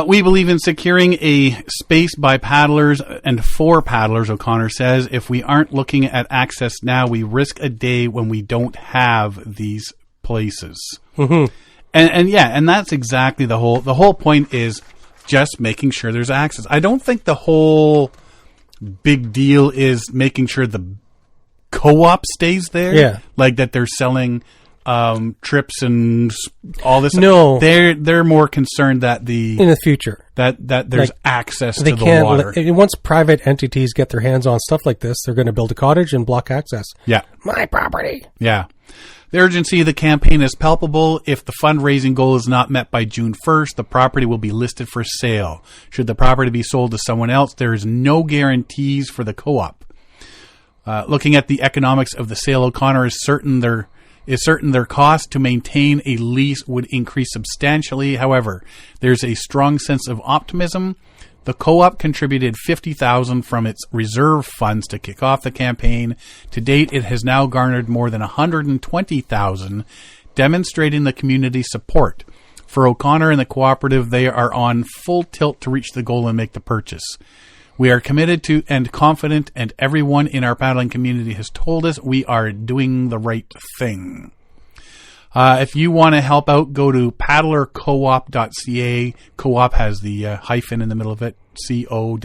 We believe in securing a space by paddlers and for paddlers, O'Connor says. If we aren't looking at access now, we risk a day when we don't have these places. Mm-hmm. And that's exactly the whole point, is just making sure there's access. I don't think the whole big deal is making sure the co-op stays there. Yeah. Like that they're selling trips and all this. No, they're more concerned that in the future that there's access to the water. Once private entities get their hands on stuff like this, they're going to build a cottage and block access. Yeah, my property. Yeah, the urgency of the campaign is palpable. If the fundraising goal is not met by June 1st, the property will be listed for sale. Should the property be sold to someone else, there is no guarantees for the co-op. Looking at the economics of the sale, O'Connor is certain their cost to maintain a lease would increase substantially. However, there's a strong sense of optimism. The co-op contributed $50,000 from its reserve funds to kick off the campaign. To date, it has now garnered more than $120,000, demonstrating the community's support. For O'Connor and the cooperative, they are on full tilt to reach the goal and make the purchase. We are committed to and confident, and everyone in our paddling community has told us we are doing the right thing. If you want to help out, go to paddlercoop.ca. Co-op has the hyphen in the middle of it, co-op.ca.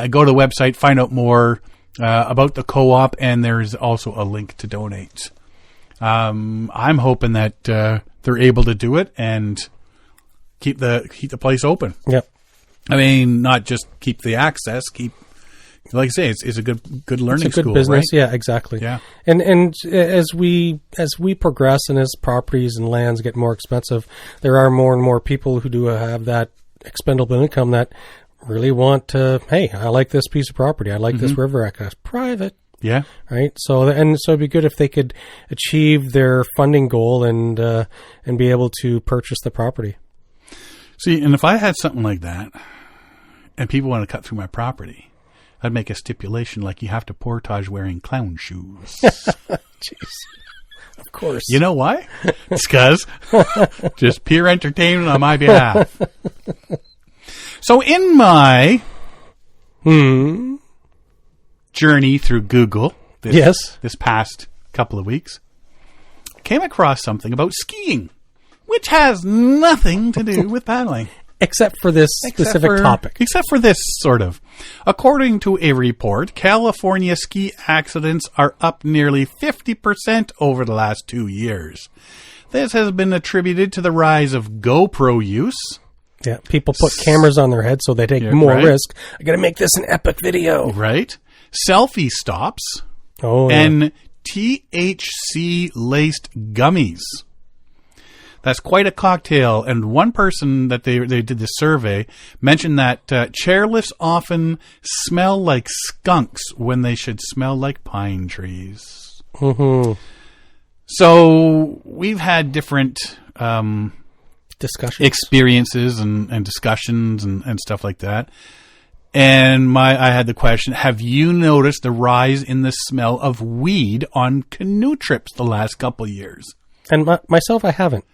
Go to the website, find out more about the co-op, and there's also a link to donate. I'm hoping that they're able to do it and keep the place open. Yep. I mean, not just keep the access, like I say, it's a good learning it's a good school, business. right? Yeah, exactly. Yeah. And as we progress and as properties and lands get more expensive, there are more and more people who do have that expendable income that really want to, hey, I like this piece of property. I like this river access. Private. Yeah. Right. So it'd be good if they could achieve their funding goal and be able to purchase the property. See, and if I had something like that, and people want to cut through my property, I'd make a stipulation like you have to portage wearing clown shoes. Jeez. Of course. You know why? It's because just pure entertainment on my behalf. So in my journey through Google this past couple of weeks, I came across something about skiing, which has nothing to do with paddling. Except for this specific topic. Except for this, sort of. According to a report, California ski accidents are up nearly 50% over the last 2 years. This has been attributed to the rise of GoPro use. Yeah, people put cameras on their head so they take more risk. I got to make this an epic video. Right. Selfie stops. Oh, and THC-laced gummies. That's quite a cocktail. And one person that they did the survey mentioned that chairlifts often smell like skunks when they should smell like pine trees. Mm-hmm. So we've had different discussions, experiences and discussions and stuff like that. And I had the question, have you noticed the rise in the smell of weed on canoe trips the last couple of years? And myself, I haven't.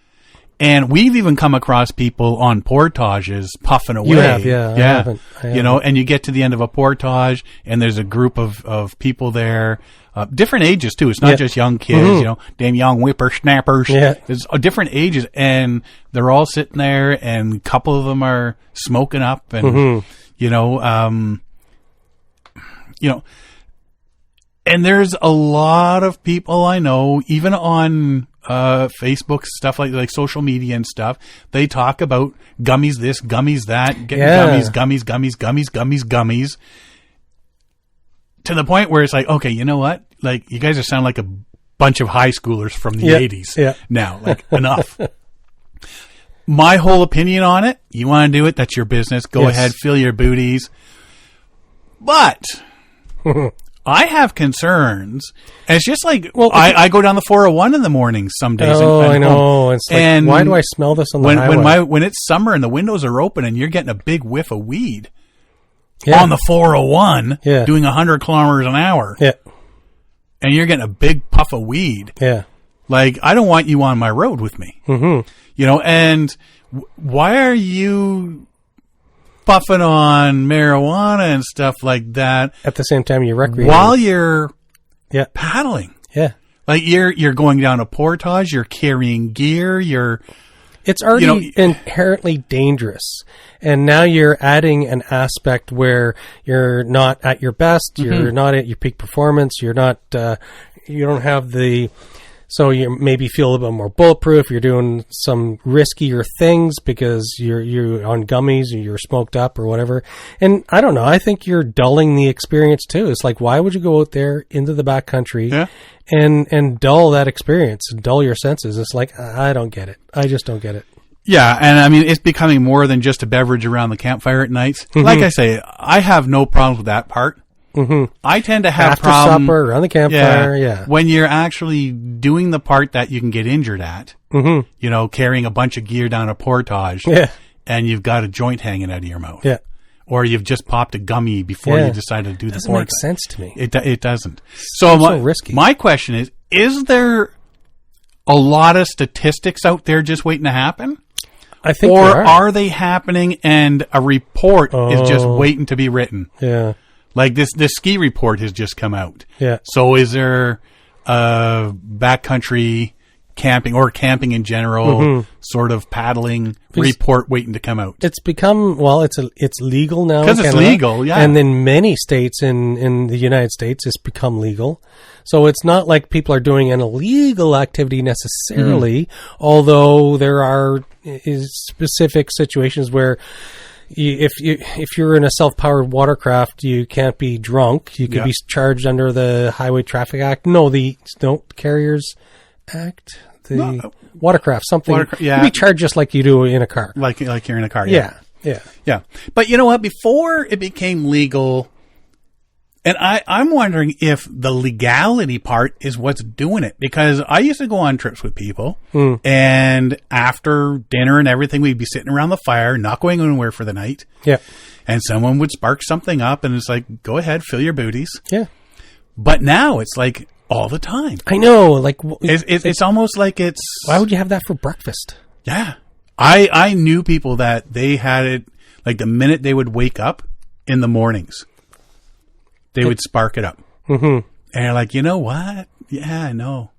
And we've even come across people on portages puffing away. You have, yeah. I haven't. You know, and you get to the end of a portage and there's a group of people there, different ages too. It's not just young kids, you know, damn young whippersnappers. Yeah. It's different ages, and they're all sitting there, and a couple of them are smoking up, and you know, and there's a lot of people I know, even on Facebook, stuff like social media and stuff, they talk about gummies this, gummies that, getting gummies. to the point where it's like, okay, you know what? Like, you guys sound like a bunch of high schoolers from the 80s now. Like, enough. My whole opinion on it, you want to do it, that's your business. Go ahead, fill your booties. But I have concerns. And it's just like, I go down the 401 in the morning some days. I know. It's like, and why do I smell this on the highway? When it's summer and the windows are open and you're getting a big whiff of weed on the 401 doing 100 kilometers an hour. Yeah. And you're getting a big puff of weed. Yeah. Like, I don't want you on my road with me. Mm-hmm. You know, and why are you puffing on marijuana and stuff like that at the same time you're recreating while you're paddling? Yeah. Like, you're going down a portage, you're carrying gear, it's already inherently dangerous. And now you're adding an aspect where you're not at your best, you're not at your peak performance, you're not, you don't have so you maybe feel a little bit more bulletproof, you're doing some riskier things because you're on gummies or you're smoked up or whatever. And I don't know, I think you're dulling the experience too. It's like, why would you go out there into the backcountry and dull that experience, dull your senses? It's like, I don't get it. I just don't get it. Yeah, and I mean, it's becoming more than just a beverage around the campfire at nights. Mm-hmm. Like I say, I have no problems with that part. Mm-hmm. I tend to have after supper, around the campfire, when you're actually doing the part that you can get injured at, you know, carrying a bunch of gear down a portage, and you've got a joint hanging out of your mouth. Yeah. Or you've just popped a gummy before you decide to do the portage. Doesn't make sense to me. It doesn't. So risky. My question is there a lot of statistics out there just waiting to happen? I think or are they happening and a report is just waiting to be written? Yeah. Like this ski report has just come out. Yeah. So is there a backcountry camping or camping in general sort of paddling report waiting to come out? It's become, it's legal now. Because it's legal, yeah. And in many states in the United States, it's become legal. So it's not like people are doing an illegal activity necessarily, although there are specific situations where if you're in a self-powered watercraft, you can't be drunk. You could be charged under the Highway Traffic Act. No, the Carriers Act, watercraft, something. You can be charged just like you do in a car. Like you're in a car. Yeah. But you know what? Before it became legal, and I'm wondering if the legality part is what's doing it, because I used to go on trips with people, and after dinner and everything, we'd be sitting around the fire, not going anywhere for the night. Yeah. And someone would spark something up, and it's like, go ahead, fill your booties. Yeah. But now it's like all the time. I know. Like it's almost like it's. Why would you have that for breakfast? Yeah. I knew people that they had it like the minute they would wake up in the mornings. They would spark it up. Mm-hmm. And you're like, you know what? Yeah, no.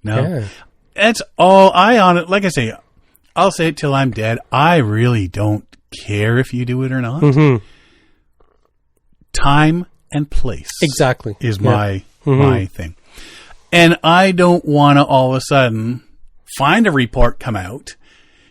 Yeah. That's all like I say, I'll say it till I'm dead. I really don't care if you do it or not. Mm-hmm. Time and place. Exactly. Is my thing. And I don't want to all of a sudden find a report come out.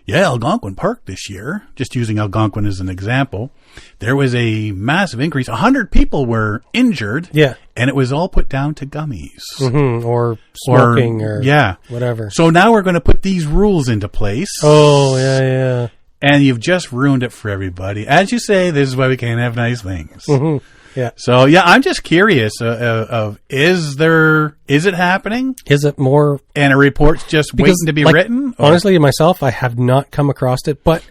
Yeah, Algonquin Park this year, just using Algonquin as an example, there was a massive increase. 100 people were injured. Yeah. And it was all put down to gummies. Mm-hmm. Or smoking or whatever. So now we're going to put these rules into place. Oh, yeah. And you've just ruined it for everybody. As you say, this is why we can't have nice things. Mm-hmm. Yeah. So, I'm just curious is it happening? Is it more? And a report's just waiting to be written? Or? Honestly, myself, I have not come across it, but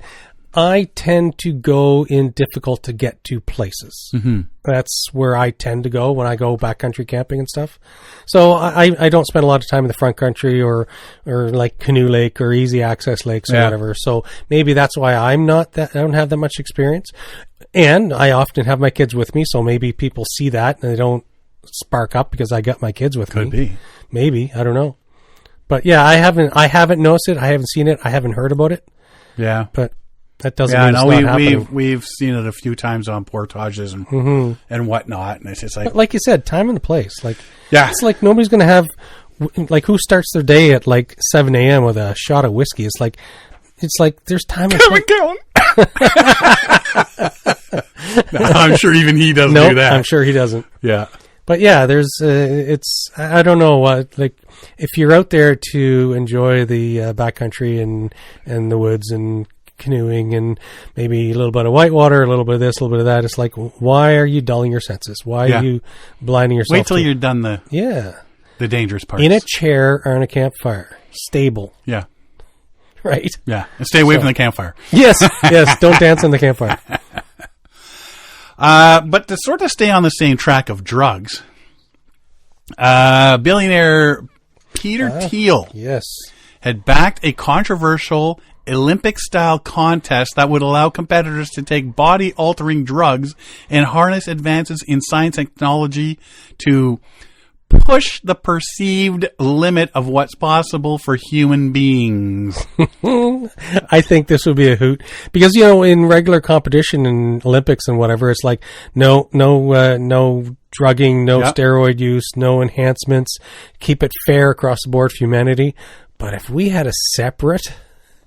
I tend to go in difficult to get to places. Mm-hmm. That's where I tend to go when I go backcountry camping and stuff. So I don't spend a lot of time in the front country or like Canoe Lake or easy access lakes or whatever. So maybe that's why I don't have that much experience. And I often have my kids with me, so maybe people see that and they don't spark up because I got my kids with me. Could be. Maybe, I don't know. But yeah, I haven't noticed it. I haven't seen it. I haven't heard about it. Yeah. But that doesn't mean it's not happening. We've seen it a few times on portages and whatnot, and it's just like you said, time and the place. Like, it's like nobody's going to have, like, who starts their day at like 7 a.m. with a shot of whiskey? It's like there's time and place. I'm sure even he doesn't Nope, do that. I'm sure he doesn't. Yeah. But yeah, there's I don't know what, like, if you're out there to enjoy the backcountry and the woods and canoeing and maybe a little bit of whitewater, a little bit of this, a little bit of that, it's like, why are you dulling your senses? Why are you blinding yourself? Wait till you're done the dangerous parts. In a chair or on a campfire, stable. Yeah. Right. Yeah. And stay away from the campfire. Yes. Don't dance on the campfire. But to sort of stay on the same track of drugs, billionaire Peter Thiel had backed a controversial Olympic-style contest that would allow competitors to take body-altering drugs and harness advances in science and technology to push the perceived limit of what's possible for human beings. I think this would be a hoot because, in regular competition in Olympics and whatever, it's like no drugging, no steroid use, no enhancements, keep it fair across the board for humanity. But if we had a separate...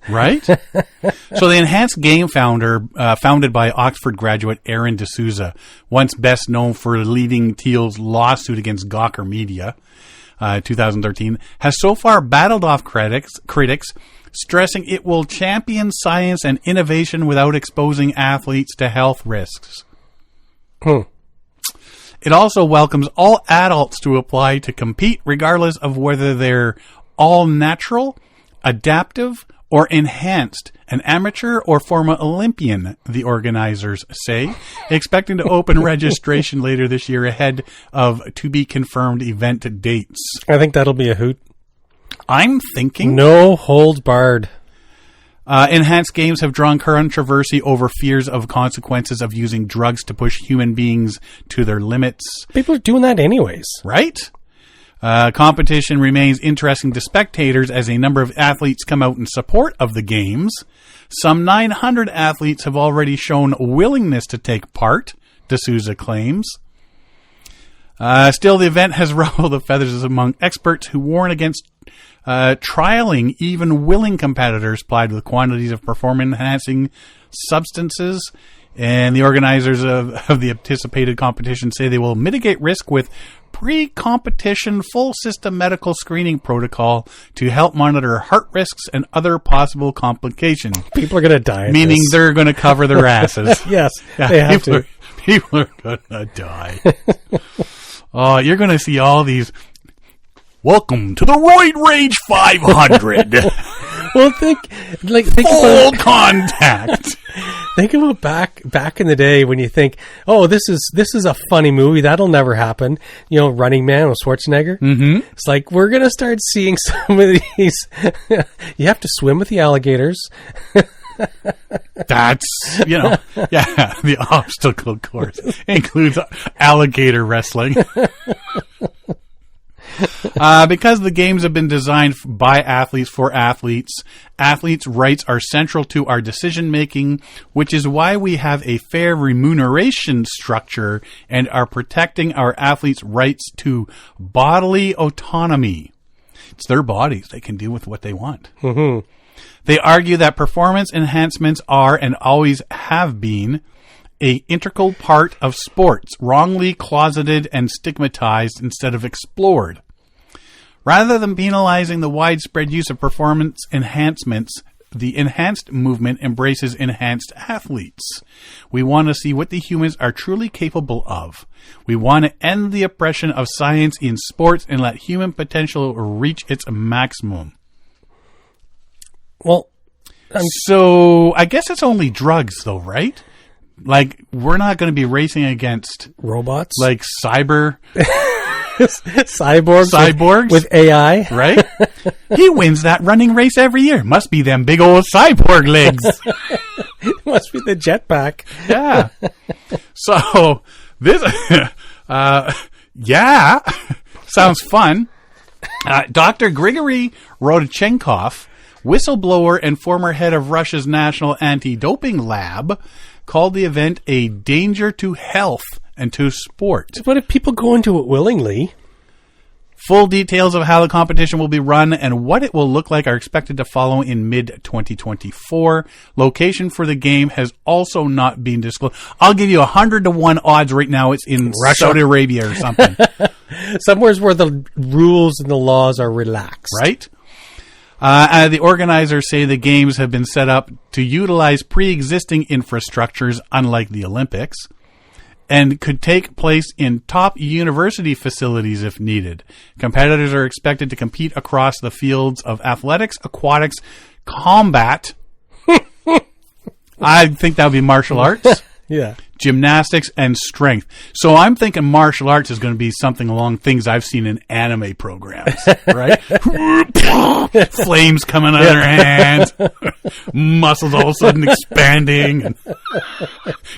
Right? So the Enhanced Game founded by Oxford graduate Aaron D'Souza, once best known for leading Thiel's lawsuit against Gawker Media, 2013, has so far battled off critics, stressing it will champion science and innovation without exposing athletes to health risks. It also welcomes all adults to apply to compete, regardless of whether they're all natural, adaptive, or enhanced, an amateur or former Olympian, the organizers say, expecting to open registration later this year ahead of to-be-confirmed event dates. I think that'll be a hoot. I'm thinking... No holds barred. Enhanced games have drawn controversy over fears of consequences of using drugs to push human beings to their limits. People are doing that anyways. Right? Competition remains interesting to spectators as a number of athletes come out in support of the games. Some 900 athletes have already shown willingness to take part, D'Souza claims. Still, the event has ruffled the feathers among experts who warn against trialing even willing competitors plied with quantities of performance-enhancing substances. And the organizers of the anticipated competition say they will mitigate risk with pre-competition full system medical screening protocol to help monitor heart risks and other possible complications. People are going to die. Meaning they're going to cover their asses. Yes, they have to. People are going to die. Oh, you're going to see all these. Welcome to the Roid Rage 500. Well, think full contact. Think about back in the day when you think, oh, this is a funny movie that'll never happen. Running Man with Schwarzenegger. Mm-hmm. It's like we're gonna start seeing some of these. You have to swim with the alligators. That's the obstacle course includes alligator wrestling. Because the games have been designed by athletes for athletes, athletes' rights are central to our decision making, which is why we have a fair remuneration structure and are protecting our athletes' rights to bodily autonomy. It's their bodies. They can do with what they want. Mm-hmm. They argue that performance enhancements are and always have been an integral part of sports, wrongly closeted and stigmatized instead of explored. Rather than penalizing the widespread use of performance enhancements, the enhanced movement embraces enhanced athletes. We want to see what the humans are truly capable of. We want to end the oppression of science in sports and let human potential reach its maximum. Well, so I guess it's only drugs though, right? Like, we're not going to be racing against robots, like cyborgs with AI, right? He wins that running race every year. Must be them big old cyborg legs. Must be the jetpack. Yeah. So this, sounds fun. Dr. Grigory Rodchenkov, whistleblower and former head of Russia's National Anti-Doping Lab, called the event a danger to health and to sport. But if people go into it willingly... Full details of how the competition will be run and what it will look like are expected to follow in mid-2024. Location for the game has also not been disclosed. I'll give you 100-1 odds right now. It's in Russia. Saudi Arabia or something. Somewhere's where the rules and the laws are relaxed. Right? The organizers say the games have been set up to utilize pre-existing infrastructures, unlike the Olympics, and could take place in top university facilities if needed. Competitors are expected to compete across the fields of athletics, aquatics, combat. I think that would be martial arts. Yeah. Gymnastics and strength. So I'm thinking martial arts is going to be something along things I've seen in anime programs, right? Flames coming out of their hands, muscles all of a sudden expanding, and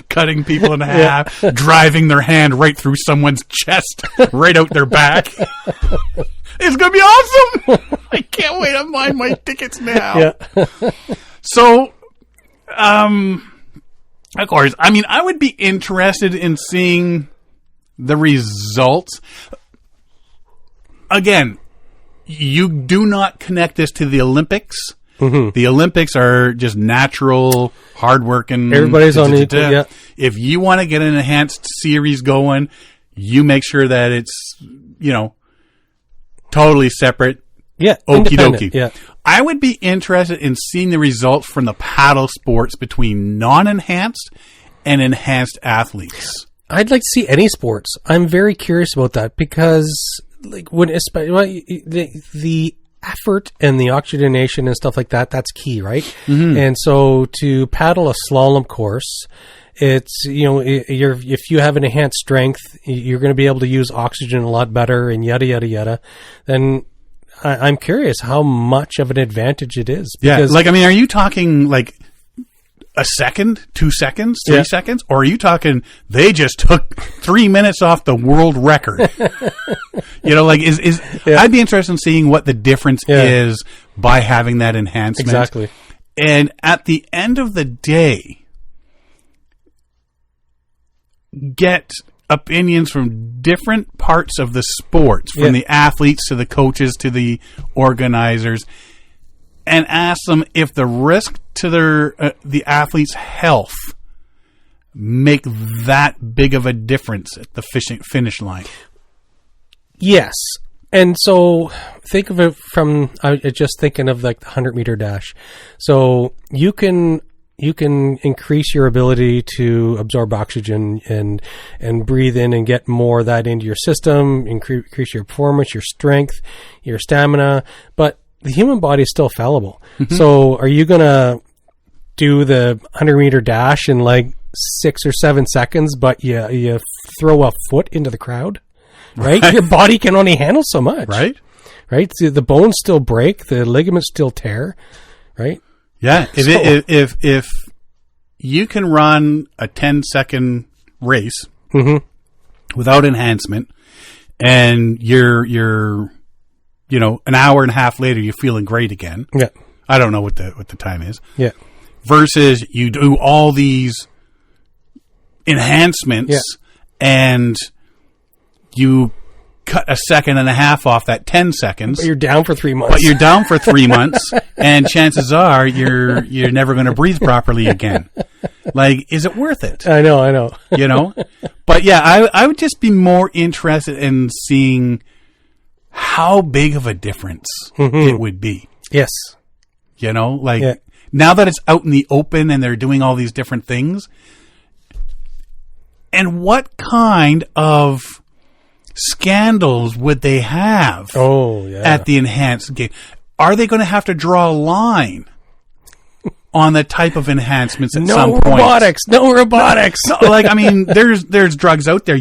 cutting people in half, driving their hand right through someone's chest, right out their back. It's going to be awesome. I can't wait to buy my tickets now. Yeah. So, of course, I mean, I would be interested in seeing the results. Again, you do not connect this to the Olympics. Mm-hmm. The Olympics are just natural, hardworking. Everybody's on equal, yeah. If you want to get an enhanced series going, you make sure that it's, totally separate. Yeah. Okie dokie. Yeah. I would be interested in seeing the results from the paddle sports between non-enhanced and enhanced athletes. I'd like to see any sports. I'm very curious about that because, the effort and the oxygenation and stuff like that, that's key, right? Mm-hmm. And so to paddle a slalom course, it's, if you have an enhanced strength, you're going to be able to use oxygen a lot better and yada, yada, yada. Then I'm curious how much of an advantage it is. Because, are you talking a second, 2 seconds, 3 seconds? Or are you talking they just took 3 minutes off the world record? I'd be interested in seeing what the difference is by having that enhancement. Exactly. And at the end of the day, get opinions from different parts of the sports, from the athletes to the coaches to the organizers, and ask them if the risk to the athletes' health make that big of a difference at the finish line. Yes. And so think of it from, just thinking of the 100-meter dash. So you can increase your ability to absorb oxygen and breathe in and get more of that into your system, increase your performance, your strength, your stamina. But the human body is still fallible. Mm-hmm. So are you going to do the 100-meter dash in 6 or 7 seconds, but you throw a foot into the crowd? Right? Your body can only handle so much. Right? So the bones still break, the ligaments still tear, right? Yeah, if you can run a 10-second race without enhancement, and you're an hour and a half later you're feeling great again. Yeah, I don't know what the time is. Yeah, versus you do all these enhancements and you cut a second and a half off that 10 seconds. But you're down for 3 months. And chances are you're never going to breathe properly again. Is it worth it? I know. But yeah, I would just be more interested in seeing how big of a difference it would be. Yes. Now that it's out in the open and they're doing all these different things, and what kind of scandals would they have at the enhanced game? Are they going to have to draw a line on the type of enhancements at some point? No robotics. There's drugs out there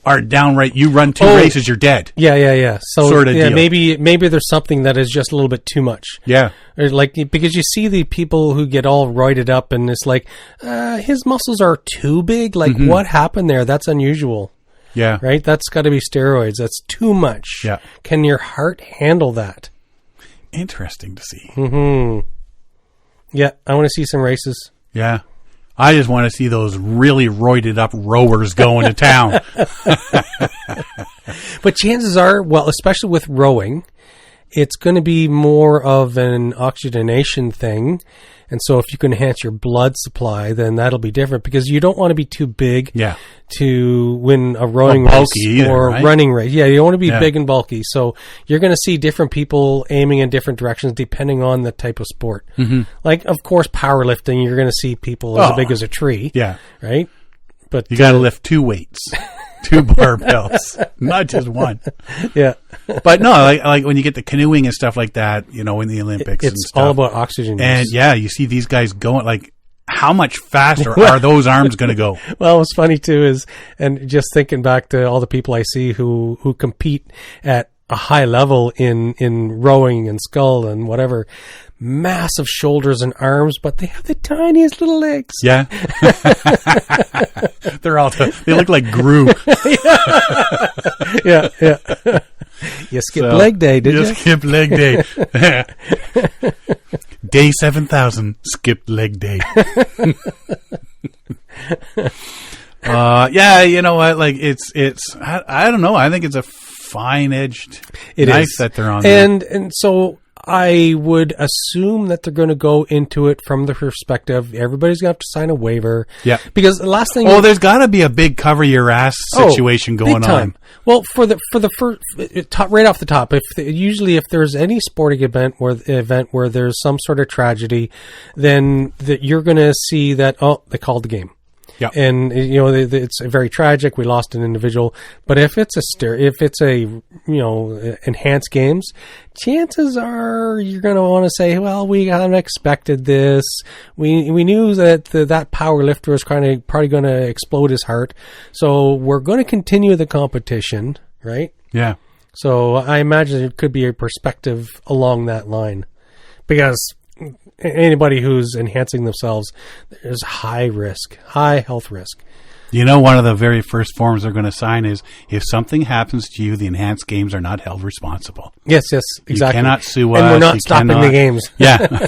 are downright, you run 2 races, you're dead. Yeah. So sort of deal. maybe there's something that is just a little bit too much. Yeah. Because you see the people who get all roided up and it's his muscles are too big. What happened there? That's unusual. Yeah. Right? That's got to be steroids. That's too much. Yeah. Can your heart handle that? Interesting to see. Mm-hmm. Yeah. I want to see some races. Yeah. I just want to see those really roided up rowers going to town. But chances are, well, especially with rowing, it's going to be more of an oxygenation thing. And so if you can enhance your blood supply, then that'll be different, because you don't want to be too big to win a rowing race or running race. Yeah, you don't want to be big and bulky. So you're going to see different people aiming in different directions depending on the type of sport. Mm-hmm. Like, of course, powerlifting, you're going to see people as big as a tree. Yeah. Right? But you got to lift 2 weights. 2 barbells, not just one. Yeah. But no, like when you get the canoeing and stuff like that, in the Olympics and stuff. It's all about oxygen use. And you see these guys going, like, how much faster are those arms going to go? Well, what's funny too is, and just thinking back to all the people I see who compete at a high level in rowing and scull and whatever, massive shoulders and arms, but they have the tiniest little legs. Yeah. They look like Gru. Yeah. You skipped leg day, did you? You skipped leg day. Day 7,000, skipped leg day. You know what? Like, it's, I don't know. I think it's a fine-edged knife that they're on there. And so I would assume that they're going to go into it from the perspective everybody's going to have to sign a waiver. Yeah. Because the last thing... there's got to be a big cover-your-ass situation going on. Well, for the first... right off the top, usually if there's any sporting event where there's some sort of tragedy, then you're going to see that, they called the game. Yeah, and it's very tragic. We lost an individual, but if it's enhanced games, chances are you're going to want to say, well, we haven't expected this. We knew that that power lifter was probably going to explode his heart, so we're going to continue the competition, right? Yeah. So I imagine it could be a perspective along that line, because anybody who's enhancing themselves, there's high health risk. One of the very first forms they're going to sign is, if something happens to you, the enhanced games are not held responsible. Yes, exactly. You cannot sue us. And we're not stopping the games. Yeah.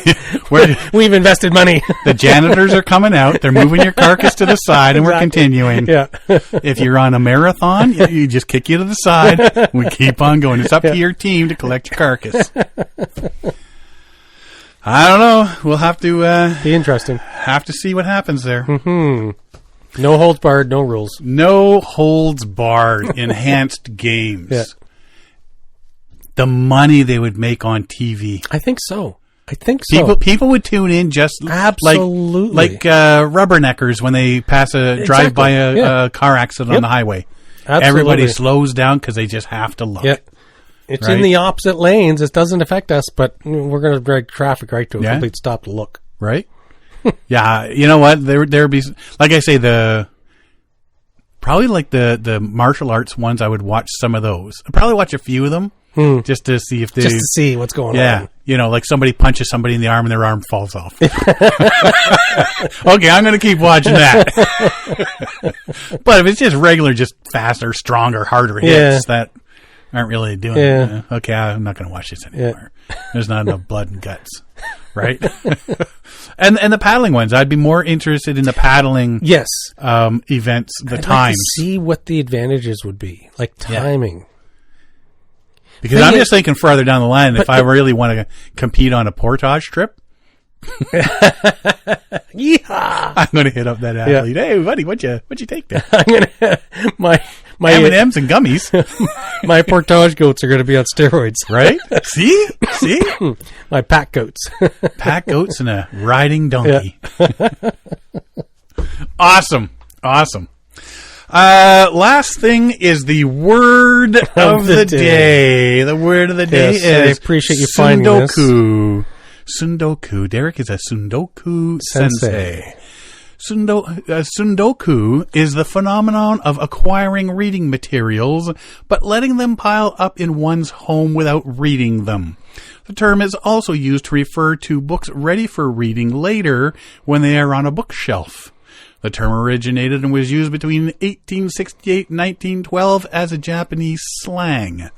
We've invested money. The janitors are coming out. They're moving your carcass to the side, and we're continuing. Yeah. If you're on a marathon, you just kick you to the side. We keep on going. It's up to your team to collect your carcass. I don't know. We'll have to... be interesting. Have to see what happens there. Mm-hmm. No holds barred, no rules. No holds barred. Enhanced games. Yeah. The money they would make on TV. I think so. People would tune in just absolutely like rubberneckers when they pass drive by a car accident on the highway. Absolutely. Everybody slows down because they just have to look. Yep. It's in the opposite lanes. It doesn't affect us, but we're going to drag traffic right to a complete stop to look. Right? Yeah. You know what? There'd be, like I say, probably like the martial arts ones. I would watch some of those. I'd probably watch a few of them just to see if just to see what's going on. Yeah. Like somebody punches somebody in the arm and their arm falls off. Okay, I'm going to keep watching that. But if it's just regular, just faster, stronger, harder hits, that aren't really doing it. Okay, I'm not going to watch this anymore. There's not enough blood and guts, right? and the paddling ones, I'd be more interested in the paddling events, I'd times. Like to see what the advantages would be, like timing. Because I'm just thinking further down the line, if I really want to compete on a portage trip, I'm going to hit up that athlete. Hey, buddy, what'd you take there? I'm going to my M&Ms and gummies. My portage goats are going to be on steroids, right? See, my pack goats, and a riding donkey. Awesome. Last thing is the word of the day. The word of the day is I appreciate you finding this. Sundoku. Derek is a Sundoku sensei. Sundoku is the phenomenon of acquiring reading materials, but letting them pile up in one's home without reading them. The term is also used to refer to books ready for reading later when they are on a bookshelf. The term originated and was used between 1868 and 1912 as a Japanese slang.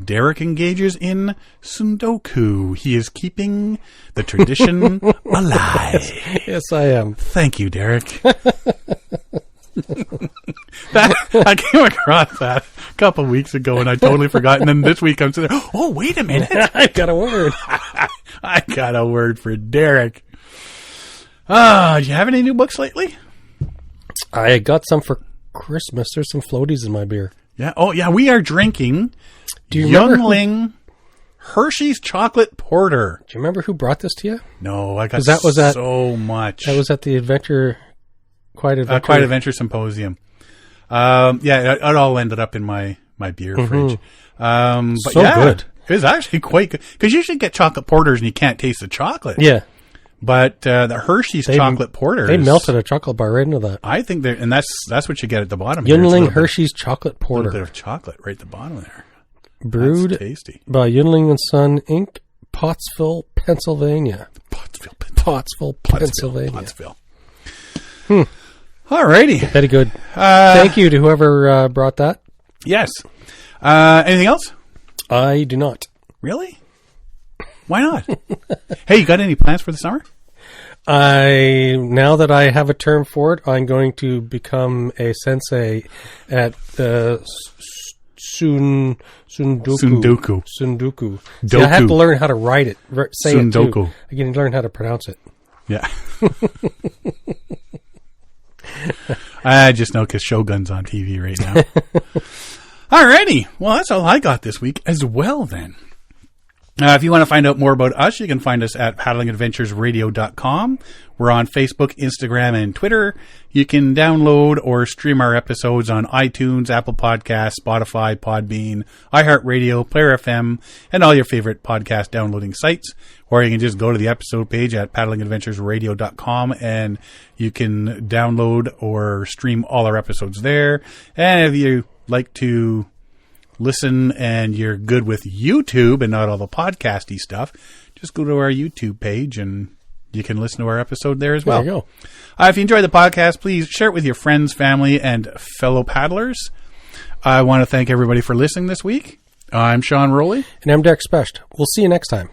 Derek engages in Sundoku. He is keeping the tradition alive. Yes, I am. Thank you, Derek. I came across that a couple weeks ago and I totally forgot. And then this week I'm sitting there, oh, wait a minute. I got a word. I got a word for Derek. Do you have any new books lately? I got some for Christmas. There's some floaties in my beer. Yeah. Oh, yeah. We are drinking Youngling Hershey's Chocolate Porter. Do you remember who brought this to you? No, I got so much. That was at the Quiet Adventure Symposium. It all ended up in my beer fridge. But so good. It was actually quite good. Because you usually get chocolate porters and you can't taste the chocolate. Yeah. But the Hershey's chocolate porters. They melted a chocolate bar right into that. I think that's what you get at the bottom. Youngling Hershey's Chocolate Porter. A little bit of chocolate right at the bottom there. Brewed that's tasty. By Youngling and Son Inc., Pottsville, Pennsylvania. Pottsville, Pennsylvania. Alrighty. Very good. Thank you to whoever brought that. Yes. Anything else? I do not. Really? Why not? Hey, you got any plans for the summer? Now that I have a term for it, I'm going to become a sensei at the Sundoku. See, I have to learn how to write it. Say Sundoku. It too. I can learn how to pronounce it. Yeah. I just know because Shogun's on TV right now. Alrighty. Well, that's all I got this week as well then. If you want to find out more about us, you can find us at paddlingadventuresradio.com. We're on Facebook, Instagram, and Twitter. You can download or stream our episodes on iTunes, Apple Podcasts, Spotify, Podbean, iHeartRadio, Player FM, and all your favorite podcast downloading sites. Or you can just go to the episode page at paddlingadventuresradio.com and you can download or stream all our episodes there. And if you like to listen and you're good with YouTube and not all the podcasty stuff, just go to our YouTube page and you can listen to our episode there as well. There you go. If you enjoyed the podcast, please share it with your friends, family, and fellow paddlers. I want to thank everybody for listening this week. I'm Sean Rowley. And I'm Derek Specht. We'll see you next time.